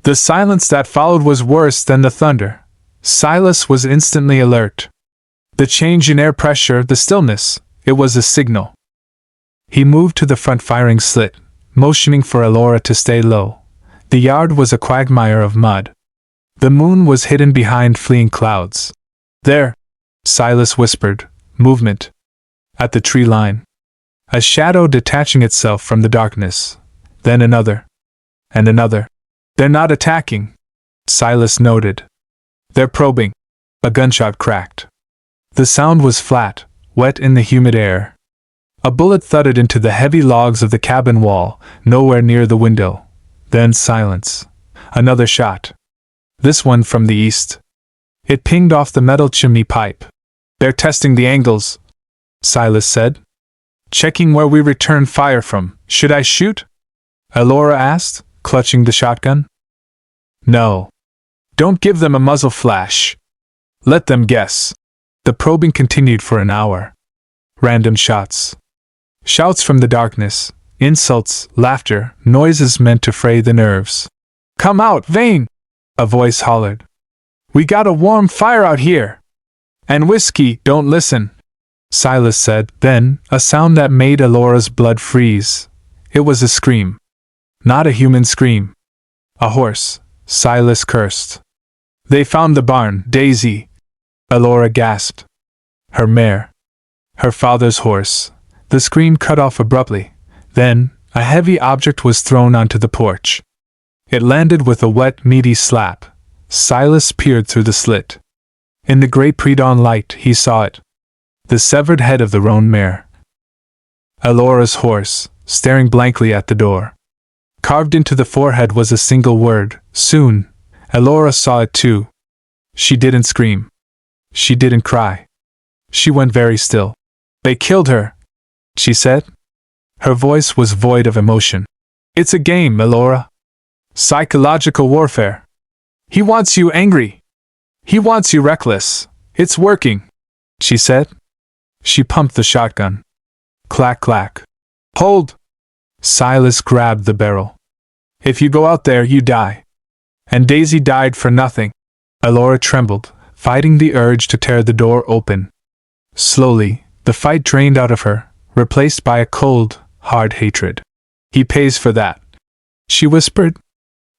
The silence that followed was worse than the thunder. Silas was instantly alert. The change in air pressure, the stillness, it was a signal. He moved to the front firing slit, motioning for Elora to stay low. The yard was a quagmire of mud. The moon was hidden behind fleeing clouds. "There," Silas whispered, movement. At the tree line. A shadow detaching itself from the darkness. Then another. And another. "They're not attacking," Silas noted. "They're probing." A gunshot cracked. The sound was flat, wet in the humid air. A bullet thudded into the heavy logs of the cabin wall, nowhere near the window. Then silence. Another shot. This one from the east. It pinged off the metal chimney pipe. "They're testing the angles," Silas said. "Checking where we return fire from. Should I shoot?" Elora asked, clutching the shotgun. "No. Don't give them a muzzle flash. Let them guess." The probing continued for an hour. Random shots. Shouts from the darkness, insults, laughter, noises meant to fray the nerves. "Come out, Vane!" a voice hollered. "We got a warm fire out here. And whiskey, don't listen," Silas said. Then, a sound that made Elora's blood freeze. It was a scream. Not a human scream. A horse, Silas cursed. "They found the barn, Daisy," Elora gasped. Her mare. Her father's horse. The scream cut off abruptly. Then, a heavy object was thrown onto the porch. It landed with a wet, meaty slap. Silas peered through the slit. In the gray pre-dawn light, he saw it. The severed head of the roan mare. Elora's horse, staring blankly at the door. Carved into the forehead was a single word, soon. Elora saw it too. She didn't scream. She didn't cry. She went very still. "They killed her," she said. Her voice was void of emotion. "It's a game, Elora. Psychological warfare. He wants you angry. He wants you reckless. It's working," she said. She pumped the shotgun. Clack, clack. "Hold!" Silas grabbed the barrel. "If you go out there, you die. And Daisy died for nothing." Elora trembled, fighting the urge to tear the door open. Slowly, the fight drained out of her, replaced by a cold, hard hatred. "He pays for that," she whispered.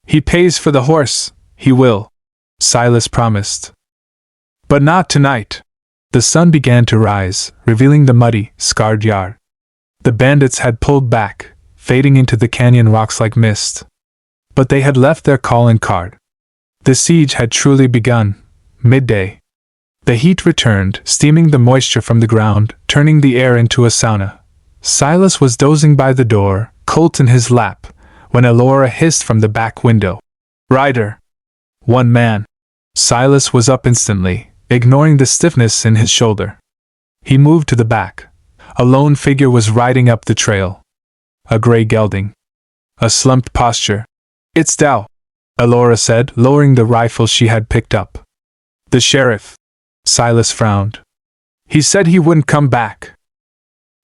"He pays for the horse, he will," Silas promised. But not tonight. The sun began to rise, revealing the muddy, scarred yard. The bandits had pulled back, fading into the canyon rocks like mist. But they had left their calling card. The siege had truly begun. Midday. The heat returned, steaming the moisture from the ground, turning the air into a sauna. Silas was dozing by the door, Colt in his lap, when Elora hissed from the back window. "Rider!" "One man." Silas was up instantly, ignoring the stiffness in his shoulder. He moved to the back. A lone figure was riding up the trail. A gray gelding. A slumped posture. "It's Dow," Elora said, lowering the rifle she had picked up. "The sheriff." Silas frowned. "He said he wouldn't come back."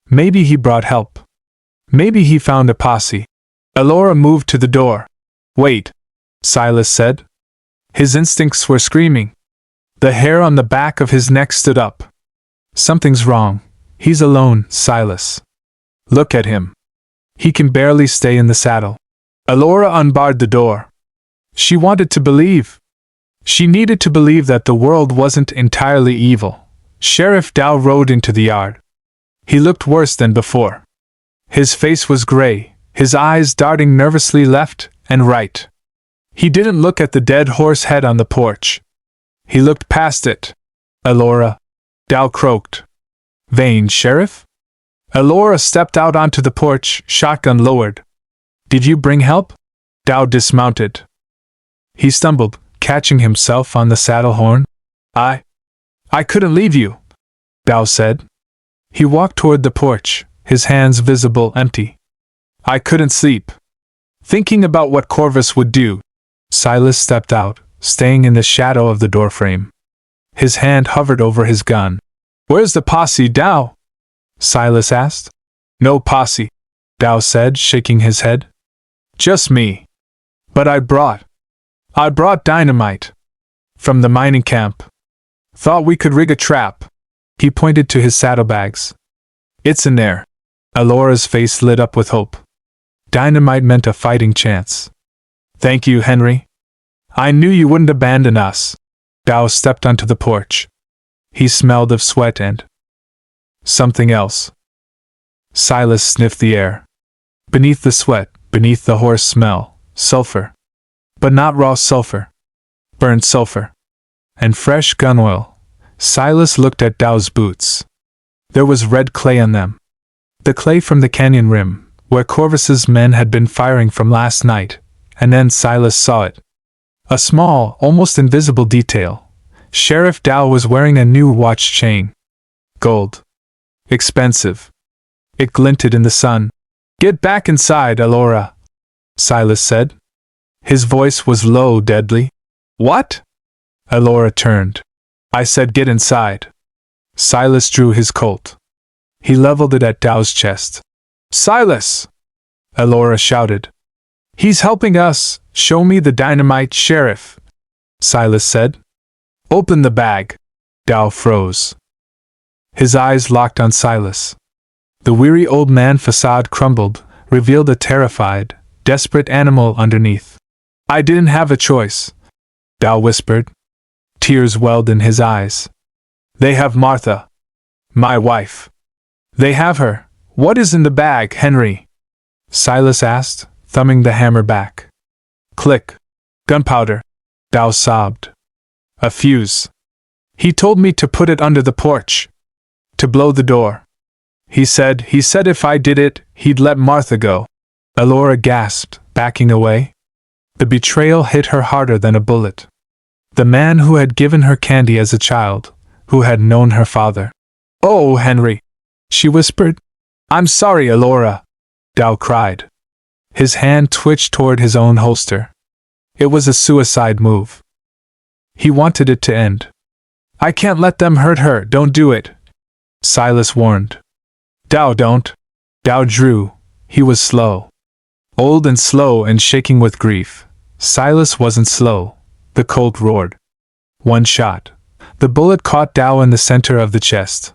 "Maybe he brought help. Maybe he found a posse." Elora moved to the door. "Wait," Silas said. His instincts were screaming. The hair on the back of his neck stood up. "Something's wrong. He's alone, Silas. Look at him. He can barely stay in the saddle." Elora unbarred the door. She wanted to believe. She needed to believe that the world wasn't entirely evil. Sheriff Dow rode into the yard. He looked worse than before. His face was gray, his eyes darting nervously left and right. He didn't look at the dead horse head on the porch. He looked past it. "Elora," Dow croaked. "Vane, Sheriff?" Elora stepped out onto the porch, shotgun lowered. "Did you bring help?" Dow dismounted. He stumbled, catching himself on the saddle horn. I couldn't leave you," Dow said. He walked toward the porch, his hands visible empty. I couldn't sleep. Thinking about what Corvus would do. Silas stepped out, staying in the shadow of the doorframe. His hand hovered over his gun. Where's the posse, Dow? Silas asked. No posse, Dow said, shaking his head. Just me. But I brought dynamite. From the mining camp. Thought we could rig a trap. He pointed to his saddlebags. It's in there. Alora's face lit up with hope. Dynamite meant a fighting chance. Thank you, Henry. I knew you wouldn't abandon us. Dow stepped onto the porch. He smelled of sweat and something else. Silas sniffed the air. Beneath the sweat, beneath the horse smell, sulfur. But not raw sulfur. Burned sulfur. And fresh gun oil. Silas looked at Dow's boots. There was red clay on them. The clay from the canyon rim, where Corvus's men had been firing from last night, and then Silas saw it. A small, almost invisible detail. Sheriff Dow was wearing a new watch chain. Gold. Expensive. It glinted in the sun. Get back inside, Alora, Silas said. His voice was low, deadly. What? Alora turned. I said get inside. Silas drew his Colt. He leveled it at Dow's chest. Silas! Alora shouted. He's helping us. Show me the dynamite, Sheriff, Silas said. Open the bag. Dow froze. His eyes locked on Silas. The weary old man facade crumbled, revealed a terrified, desperate animal underneath. I didn't have a choice, Dow whispered. Tears welled in his eyes. They have Martha. My wife. They have her. What is in the bag, Henry? Silas asked, thumbing the hammer back. Click. Gunpowder. Dow sobbed. A fuse. He told me to put it under the porch. To blow the door. He said if I did it, he'd let Martha go. Alora gasped, backing away. The betrayal hit her harder than a bullet. The man who had given her candy as a child, who had known her father. Oh, Henry, she whispered. I'm sorry, Alora, Dow cried. His hand twitched toward his own holster. It was a suicide move. He wanted it to end. I can't let them hurt her, don't do it, Silas warned. Dow, don't. Dow drew. He was slow. Old and slow and shaking with grief. Silas wasn't slow. The Colt roared. One shot. The bullet caught Dow in the center of the chest.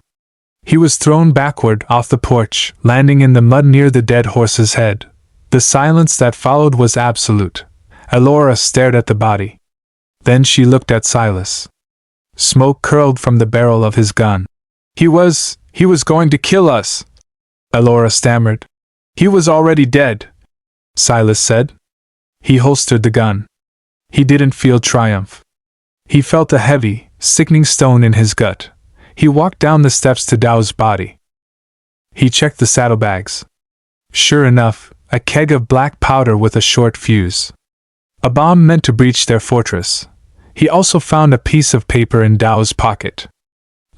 He was thrown backward off the porch, landing in the mud near the dead horse's head. The silence that followed was absolute. Alora stared at the body. Then she looked at Silas. Smoke curled from the barrel of his gun. He was going to kill us, Alora stammered. He was already dead, Silas said. He holstered the gun. He didn't feel triumph. He felt a heavy, sickening stone in his gut. He walked down the steps to Dow's body. He checked the saddlebags. Sure enough, a keg of black powder with a short fuse. A bomb meant to breach their fortress. He also found a piece of paper in Dow's pocket.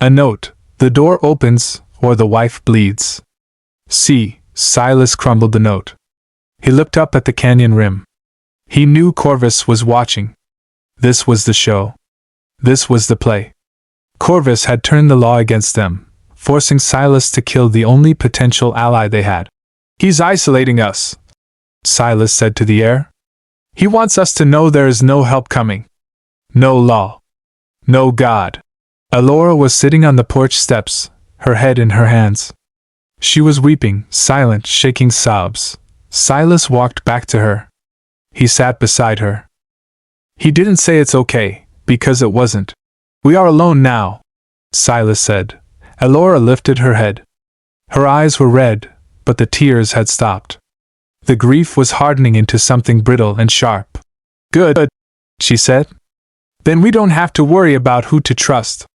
A note, the door opens, or the wife bleeds. See, Silas crumbled the note. He looked up at the canyon rim. He knew Corvus was watching. This was the show. This was the play. Corvus had turned the law against them, forcing Silas to kill the only potential ally they had. He's isolating us, Silas said to the air. He wants us to know there is no help coming. No law. No God. Alora was sitting on the porch steps, her head in her hands. She was weeping, silent, shaking sobs. Silas walked back to her. He sat beside her. He didn't say it's okay, because it wasn't. We are alone now, Silas said. Alora lifted her head. Her eyes were red, but the tears had stopped. The grief was hardening into something brittle and sharp. Good, she said. Then we don't have to worry about who to trust.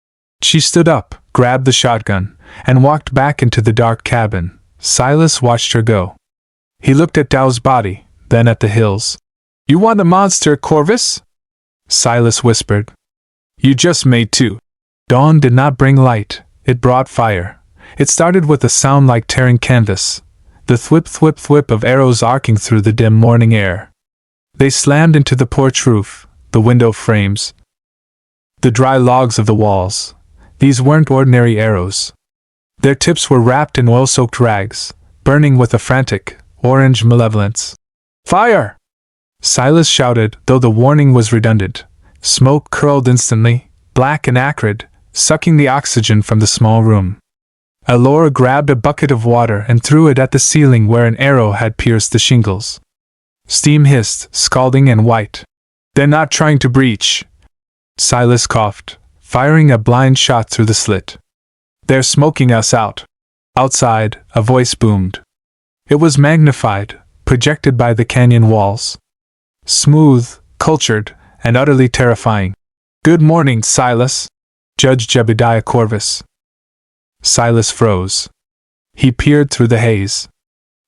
She stood up, grabbed the shotgun, and walked back into the dark cabin. Silas watched her go. He looked at Dow's body, then at the hills. You want a monster, Corvus? Silas whispered. You just made two. Dawn did not bring light, it brought fire. It started with a sound like tearing canvas, the thwip thwip thwip of arrows arcing through the dim morning air. They slammed into the porch roof, the window frames, the dry logs of the walls. These weren't ordinary arrows. Their tips were wrapped in oil-soaked rags, burning with a frantic, orange malevolence. "Fire!" Silas shouted, though the warning was redundant. Smoke curled instantly, black and acrid, sucking the oxygen from the small room. Elora grabbed a bucket of water and threw it at the ceiling where an arrow had pierced the shingles. Steam hissed, scalding and white. "They're not trying to breach," Silas coughed, firing a blind shot through the slit. "They're smoking us out." Outside, a voice boomed. It was magnified, projected by the canyon walls. Smooth, cultured, and utterly terrifying. "Good morning, Silas. Judge Jebediah Corvus." Silas froze. He peered through the haze.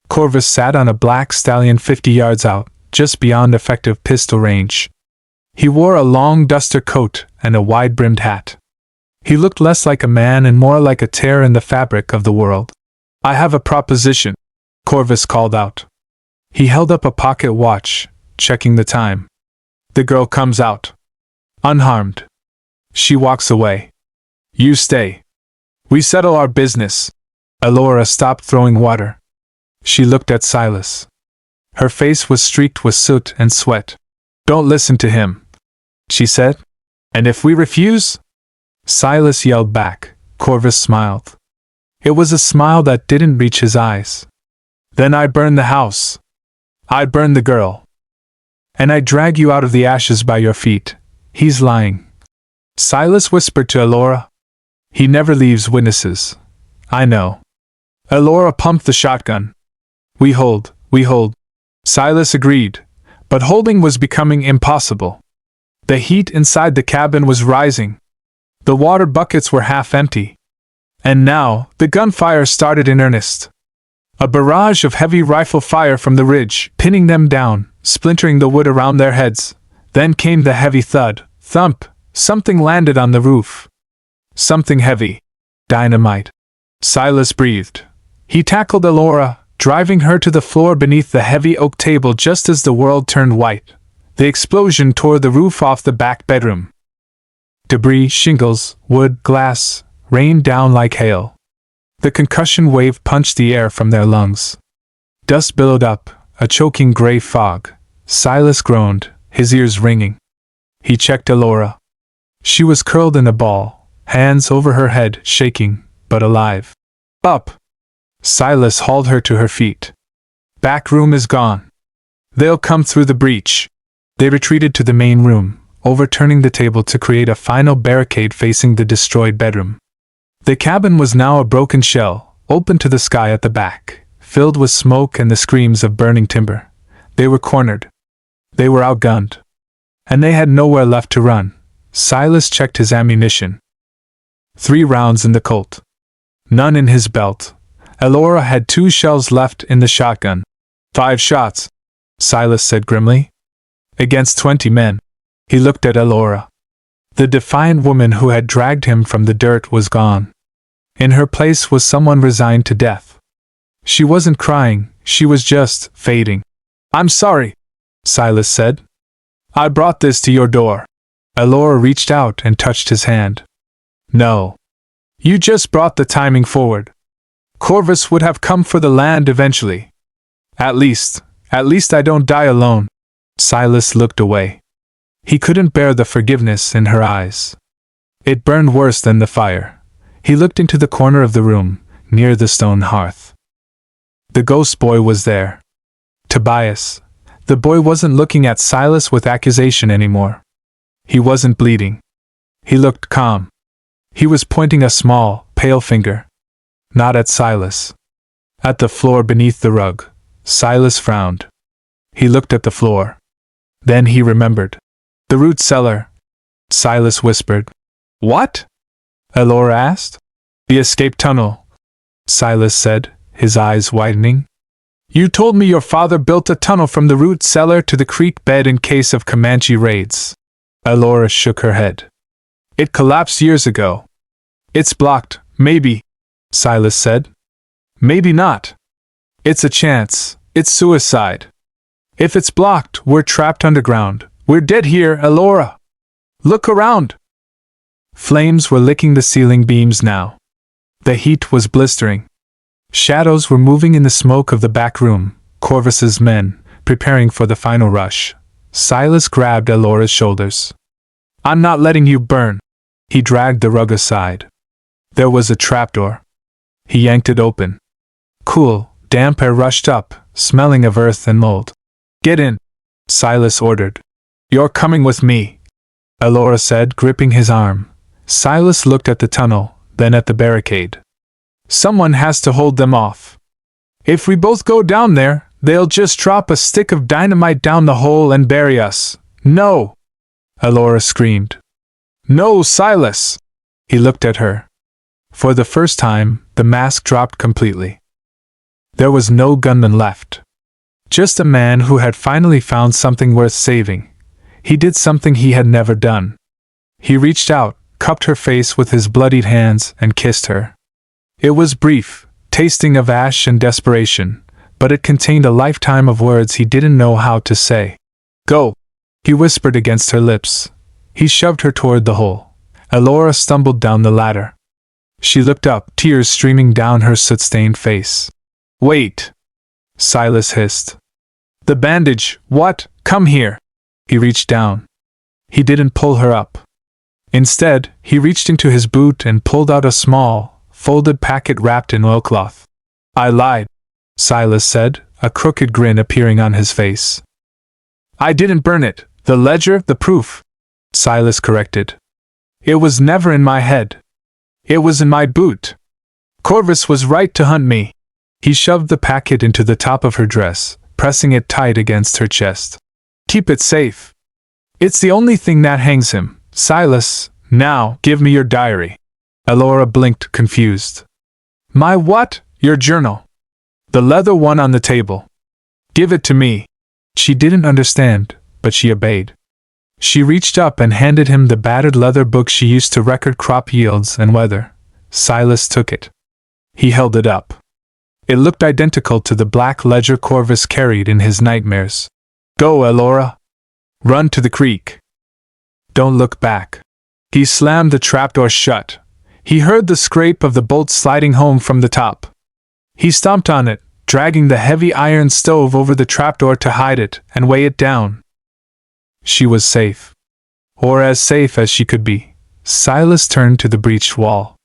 Corvus sat on a black stallion 50 yards out, just beyond effective pistol range. He wore a long duster coat and a wide-brimmed hat. He looked less like a man and more like a tear in the fabric of the world. "I have a proposition," Corvus called out. He held up a pocket watch, checking the time. The girl comes out. Unharmed. She walks away. "You stay. We settle our business." Elora stopped throwing water. She looked at Silas. Her face was streaked with soot and sweat. "Don't listen to him," she said. "And if we refuse?" Silas yelled back. Corvus smiled. It was a smile that didn't reach his eyes. "Then I burn the house. I burn the girl. And I drag you out of the ashes by your feet." "He's lying," Silas whispered to Elora. "He never leaves witnesses." "I know." Elora pumped the shotgun. We hold. Silas agreed, but holding was becoming impossible. The heat inside the cabin was rising. The water buckets were half empty. And now, the gunfire started in earnest. A barrage of heavy rifle fire from the ridge, pinning them down, splintering the wood around their heads. Then came the heavy thud, thump. Something landed on the roof. Something heavy. Dynamite. Silas breathed. He tackled Elora, driving her to the floor beneath the heavy oak table just as the world turned white. The explosion tore the roof off the back bedroom. Debris, shingles, wood, glass, rained down like hail. The concussion wave punched the air from their lungs. Dust billowed up, a choking gray fog. Silas groaned, his ears ringing. He checked Elora. She was curled in a ball, hands over her head, shaking, but alive. "Up!" Silas hauled her to her feet. "Back room is gone. They'll come through the breach." They retreated to the main room, overturning the table to create a final barricade facing the destroyed bedroom. The cabin was now a broken shell, open to the sky at the back, filled with smoke and the screams of burning timber. They were cornered. They were outgunned. And they had nowhere left to run. Silas checked his ammunition. 3 rounds in the Colt. None in his belt. Elora had 2 shells left in the shotgun. 5 shots, Silas said grimly. Against 20 men. He looked at Elora. The defiant woman who had dragged him from the dirt was gone. In her place was someone resigned to death. She wasn't crying, she was just fading. "I'm sorry," Silas said. "I brought this to your door." Elora reached out and touched his hand. "No. You just brought the timing forward. Corvus would have come for the land eventually. At least I don't die alone." Silas looked away. He couldn't bear the forgiveness in her eyes. It burned worse than the fire. He looked into the corner of the room, near the stone hearth. The ghost boy was there. Tobias. The boy wasn't looking at Silas with accusation anymore. He wasn't bleeding. He looked calm. He was pointing a small, pale finger. Not at Silas. At the floor beneath the rug. Silas frowned. He looked at the floor. Then he remembered. "The root cellar," Silas whispered. "What?" Elora asked. "The escape tunnel," Silas said, his eyes widening. "You told me your father built a tunnel from the root cellar to the creek bed in case of Comanche raids." Elora shook her head. "It collapsed years ago. It's blocked, maybe," Silas said. Maybe not. It's a chance. It's suicide. If it's blocked, we're trapped underground. We're dead here, Elora. Look around. Flames were licking the ceiling beams now. The heat was blistering. Shadows were moving in the smoke of the back room, Corvus's men, preparing for the final rush. Silas grabbed Elora's shoulders. I'm not letting you burn. He dragged the rug aside. There was a trapdoor. He yanked it open. Cool, damp air rushed up, smelling of earth and mold. Get in, Silas ordered. You're coming with me, Elora said, gripping his arm. Silas looked at the tunnel, then at the barricade. Someone has to hold them off. If we both go down there, they'll just drop a stick of dynamite down the hole and bury us. No! Elora screamed. No, Silas! He looked at her. For the first time, the mask dropped completely. There was no gunman left. Just a man who had finally found something worth saving. He did something he had never done. He reached out, cupped her face with his bloodied hands, and kissed her. It was brief, tasting of ash and desperation, but it contained a lifetime of words he didn't know how to say. Go, he whispered against her lips. He shoved her toward the hole. Elora stumbled down the ladder. She looked up, tears streaming down her soot-stained face. Wait! Silas hissed. The bandage, what? Come here! He reached down. He didn't pull her up. Instead, he reached into his boot and pulled out a small, folded packet wrapped in oilcloth. I lied, Silas said, a crooked grin appearing on his face. I didn't burn it. The ledger, the proof, Silas corrected. It was never in my head. It was in my boot. Corvus was right to hunt me. He shoved the packet into the top of her dress, pressing it tight against her chest. Keep it safe. It's the only thing that hangs him. Silas, now, give me your diary. Elora blinked, confused. My what? Your journal. The leather one on the table. Give it to me. She didn't understand, but she obeyed. She reached up and handed him the battered leather book she used to record crop yields and weather. Silas took it. He held it up. It looked identical to the black ledger Corvus carried in his nightmares. Go, Elora. Run to the creek. Don't look back. He slammed the trapdoor shut. He heard the scrape of the bolt sliding home from the top. He stomped on it, dragging the heavy iron stove over the trapdoor to hide it and weigh it down. She was safe. Or as safe as she could be. Silas turned to the breached wall.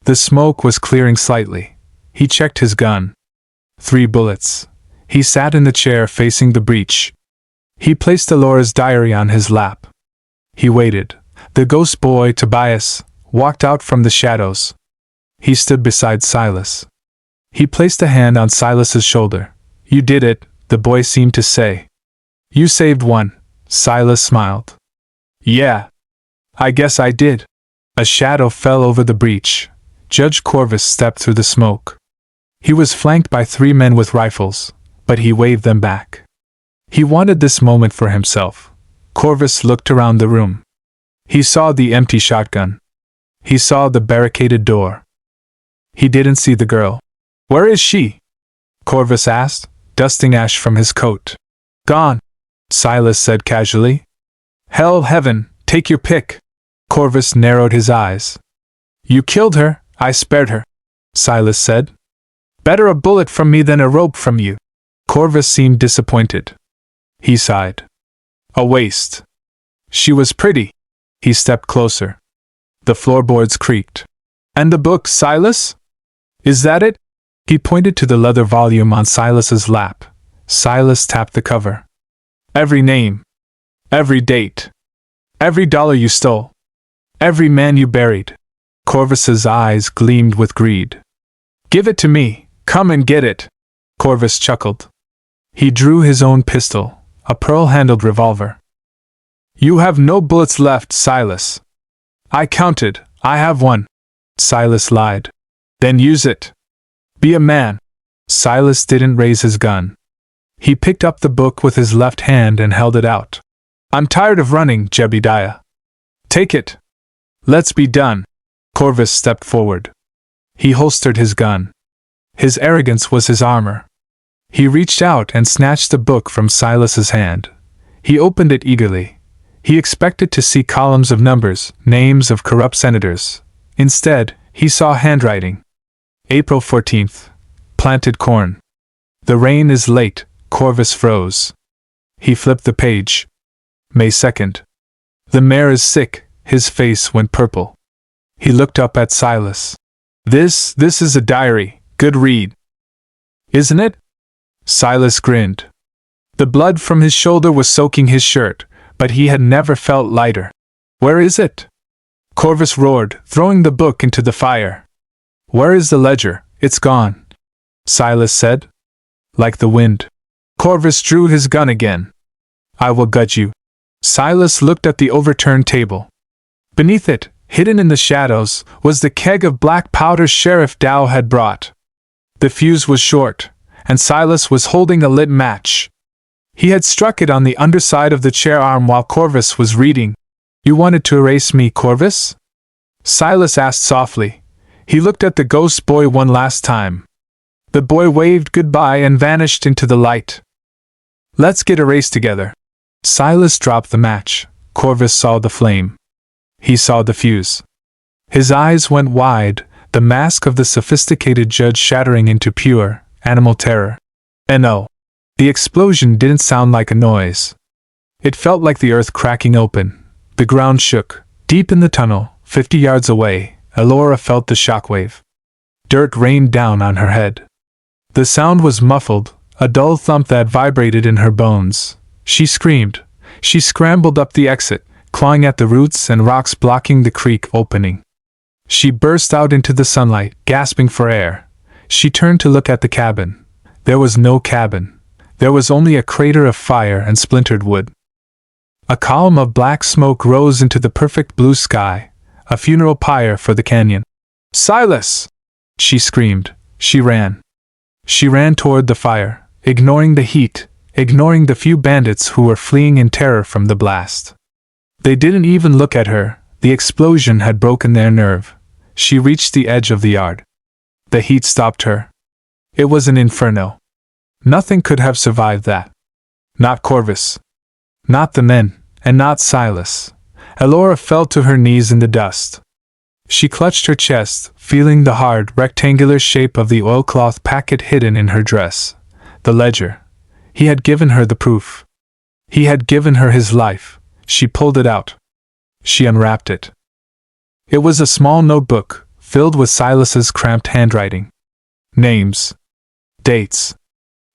The smoke was clearing slightly. He checked his gun. 3 bullets. He sat in the chair facing the breach. He placed Elora's diary on his lap. He waited. The ghost boy, Tobias, walked out from the shadows. He stood beside Silas. He placed a hand on Silas's shoulder. You did it, the boy seemed to say. You saved one. Silas smiled. Yeah. I guess I did. A shadow fell over the breach. Judge Corvus stepped through the smoke. He was flanked by 3 men with rifles, but he waved them back. He wanted this moment for himself. Corvus looked around the room. He saw the empty shotgun. He saw the barricaded door. He didn't see the girl. Where is she? Corvus asked, dusting ash from his coat. Gone, Silas said casually. Hell, heaven, take your pick. Corvus narrowed his eyes. You killed her, I spared her, Silas said. Better a bullet from me than a rope from you. Corvus seemed disappointed. He sighed. A waste. She was pretty. He stepped closer. The floorboards creaked. And the book, Silas? Is that it? He pointed to the leather volume on Silas's lap. Silas tapped the cover. Every name. Every date. Every dollar you stole. Every man you buried. Corvus's eyes gleamed with greed. Give it to me. Come and get it. Corvus chuckled. He drew his own pistol, a pearl-handled revolver. You have no bullets left, Silas. I counted. I have one. Silas lied. Then use it. Be a man. Silas didn't raise his gun. He picked up the book with his left hand and held it out. I'm tired of running, Jebediah. Take it. Let's be done. Corvus stepped forward. He holstered his gun. His arrogance was his armor. He reached out and snatched the book from Silas's hand. He opened it eagerly. He expected to see columns of numbers, names of corrupt senators. Instead, he saw handwriting. April 14th. Planted corn. The rain is late, Corvus froze. He flipped the page. May 2nd. The mayor is sick, his face went purple. He looked up at Silas. This is a diary, good read. Isn't it? Silas grinned. The blood from his shoulder was soaking his shirt, but he had never felt lighter. Where is it? Corvus roared, throwing the book into the fire. Where is the ledger? It's gone, Silas said. Like the wind. Corvus drew his gun again. I will gut you. Silas looked at the overturned table. Beneath it, hidden in the shadows, was the keg of black powder Sheriff Dow had brought. The fuse was short, and Silas was holding a lit match. He had struck it on the underside of the chair arm while Corvus was reading. You wanted to erase me, Corvus? Silas asked softly. He looked at the ghost boy one last time. The boy waved goodbye and vanished into the light. Let's get erased together. Silas dropped the match. Corvus saw the flame. He saw the fuse. His eyes went wide, the mask of the sophisticated judge shattering into pure, animal terror. And no. The explosion didn't sound like a noise. It felt like the earth cracking open. The ground shook. Deep in the tunnel, 50 yards away, Elora felt the shockwave. Dirt rained down on her head. The sound was muffled, a dull thump that vibrated in her bones. She screamed. She scrambled up the exit, clawing at the roots and rocks blocking the creek opening. She burst out into the sunlight, gasping for air. She turned to look at the cabin. There was no cabin. There was only a crater of fire and splintered wood. A column of black smoke rose into the perfect blue sky, a funeral pyre for the canyon. Silas! She screamed. She ran. She ran toward the fire, ignoring the heat, ignoring the few bandits who were fleeing in terror from the blast. They didn't even look at her. The explosion had broken their nerve. She reached the edge of the yard. The heat stopped her. It was an inferno. Nothing could have survived that. Not Corvus. Not the men, and not Silas. Elora fell to her knees in the dust. She clutched her chest, feeling the hard, rectangular shape of the oilcloth packet hidden in her dress. The ledger. He had given her the proof. He had given her his life. She pulled it out. She unwrapped it. It was a small notebook, filled with Silas's cramped handwriting. Names. Dates.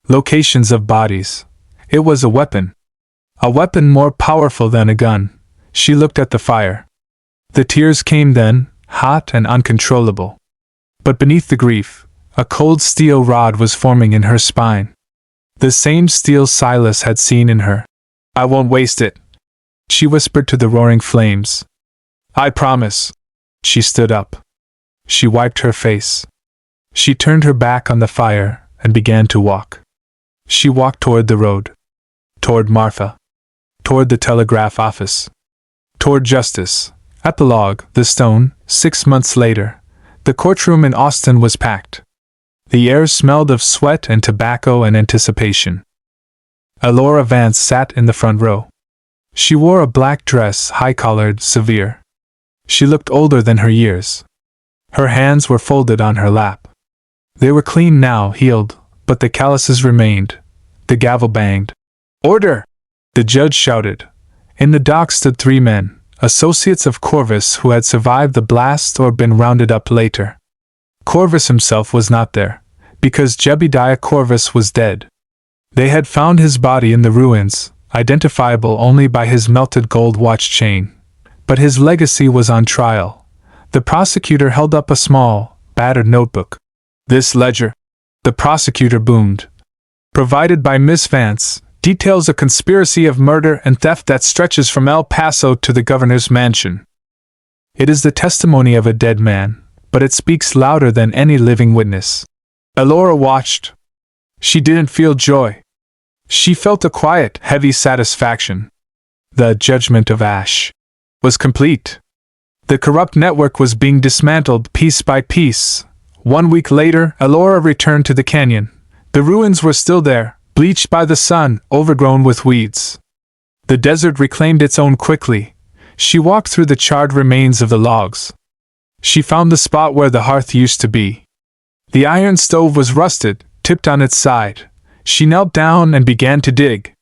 Locations of bodies. It was a weapon. A weapon more powerful than a gun. She looked at the fire. The tears came then, hot and uncontrollable. But beneath the grief, a cold steel rod was forming in her spine. The same steel Silas had seen in her. I won't waste it, she whispered to the roaring flames. I promise. She stood up. She wiped her face. She turned her back on the fire and began to walk. She walked toward the road. Toward Martha. Toward the telegraph office. Toward justice. Epilogue, the Stone, 6 months later. The courtroom in Austin was packed. The air smelled of sweat and tobacco and anticipation. Elora Vance sat in the front row. She wore a black dress, high-collared, severe. She looked older than her years. Her hands were folded on her lap. They were clean now, healed, but the calluses remained. The gavel banged. Order! The judge shouted. In the dock stood 3 men, associates of Corvus who had survived the blast or been rounded up later. Corvus himself was not there, because Jebediah Corvus was dead. They had found his body in the ruins, identifiable only by his melted gold watch chain. But his legacy was on trial. The prosecutor held up a small, battered notebook. This ledger, the prosecutor boomed, provided by Miss Vance, details a conspiracy of murder and theft that stretches from El Paso to the governor's mansion. It is the testimony of a dead man, but it speaks louder than any living witness. Elora watched. She didn't feel joy. She felt a quiet, heavy satisfaction. The judgment of Ash was complete. The corrupt network was being dismantled piece by piece, 1 week later, Elora returned to the canyon. The ruins were still there, bleached by the sun, overgrown with weeds. The desert reclaimed its own quickly. She walked through the charred remains of the logs. She found the spot where the hearth used to be. The iron stove was rusted, tipped on its side. She knelt down and began to dig.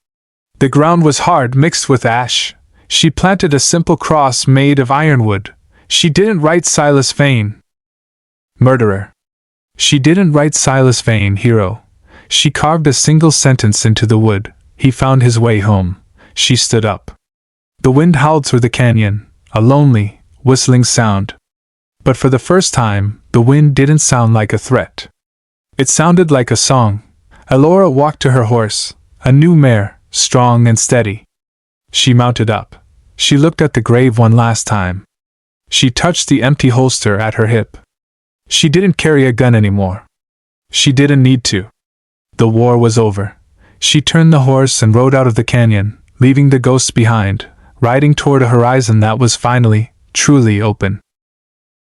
The ground was hard, mixed with ash. She planted a simple cross made of ironwood. She didn't write Silas Vane, murderer. She didn't write Silas Vane, hero. She carved a single sentence into the wood. He found his way home. She stood up. The wind howled through the canyon, a lonely, whistling sound. But for the first time, the wind didn't sound like a threat. It sounded like a song. Elora walked to her horse, a new mare, strong and steady. She mounted up. She looked at the grave one last time. She touched the empty holster at her hip. She didn't carry a gun anymore. She didn't need to. The war was over. She turned the horse and rode out of the canyon, leaving the ghosts behind, riding toward a horizon that was finally, truly open.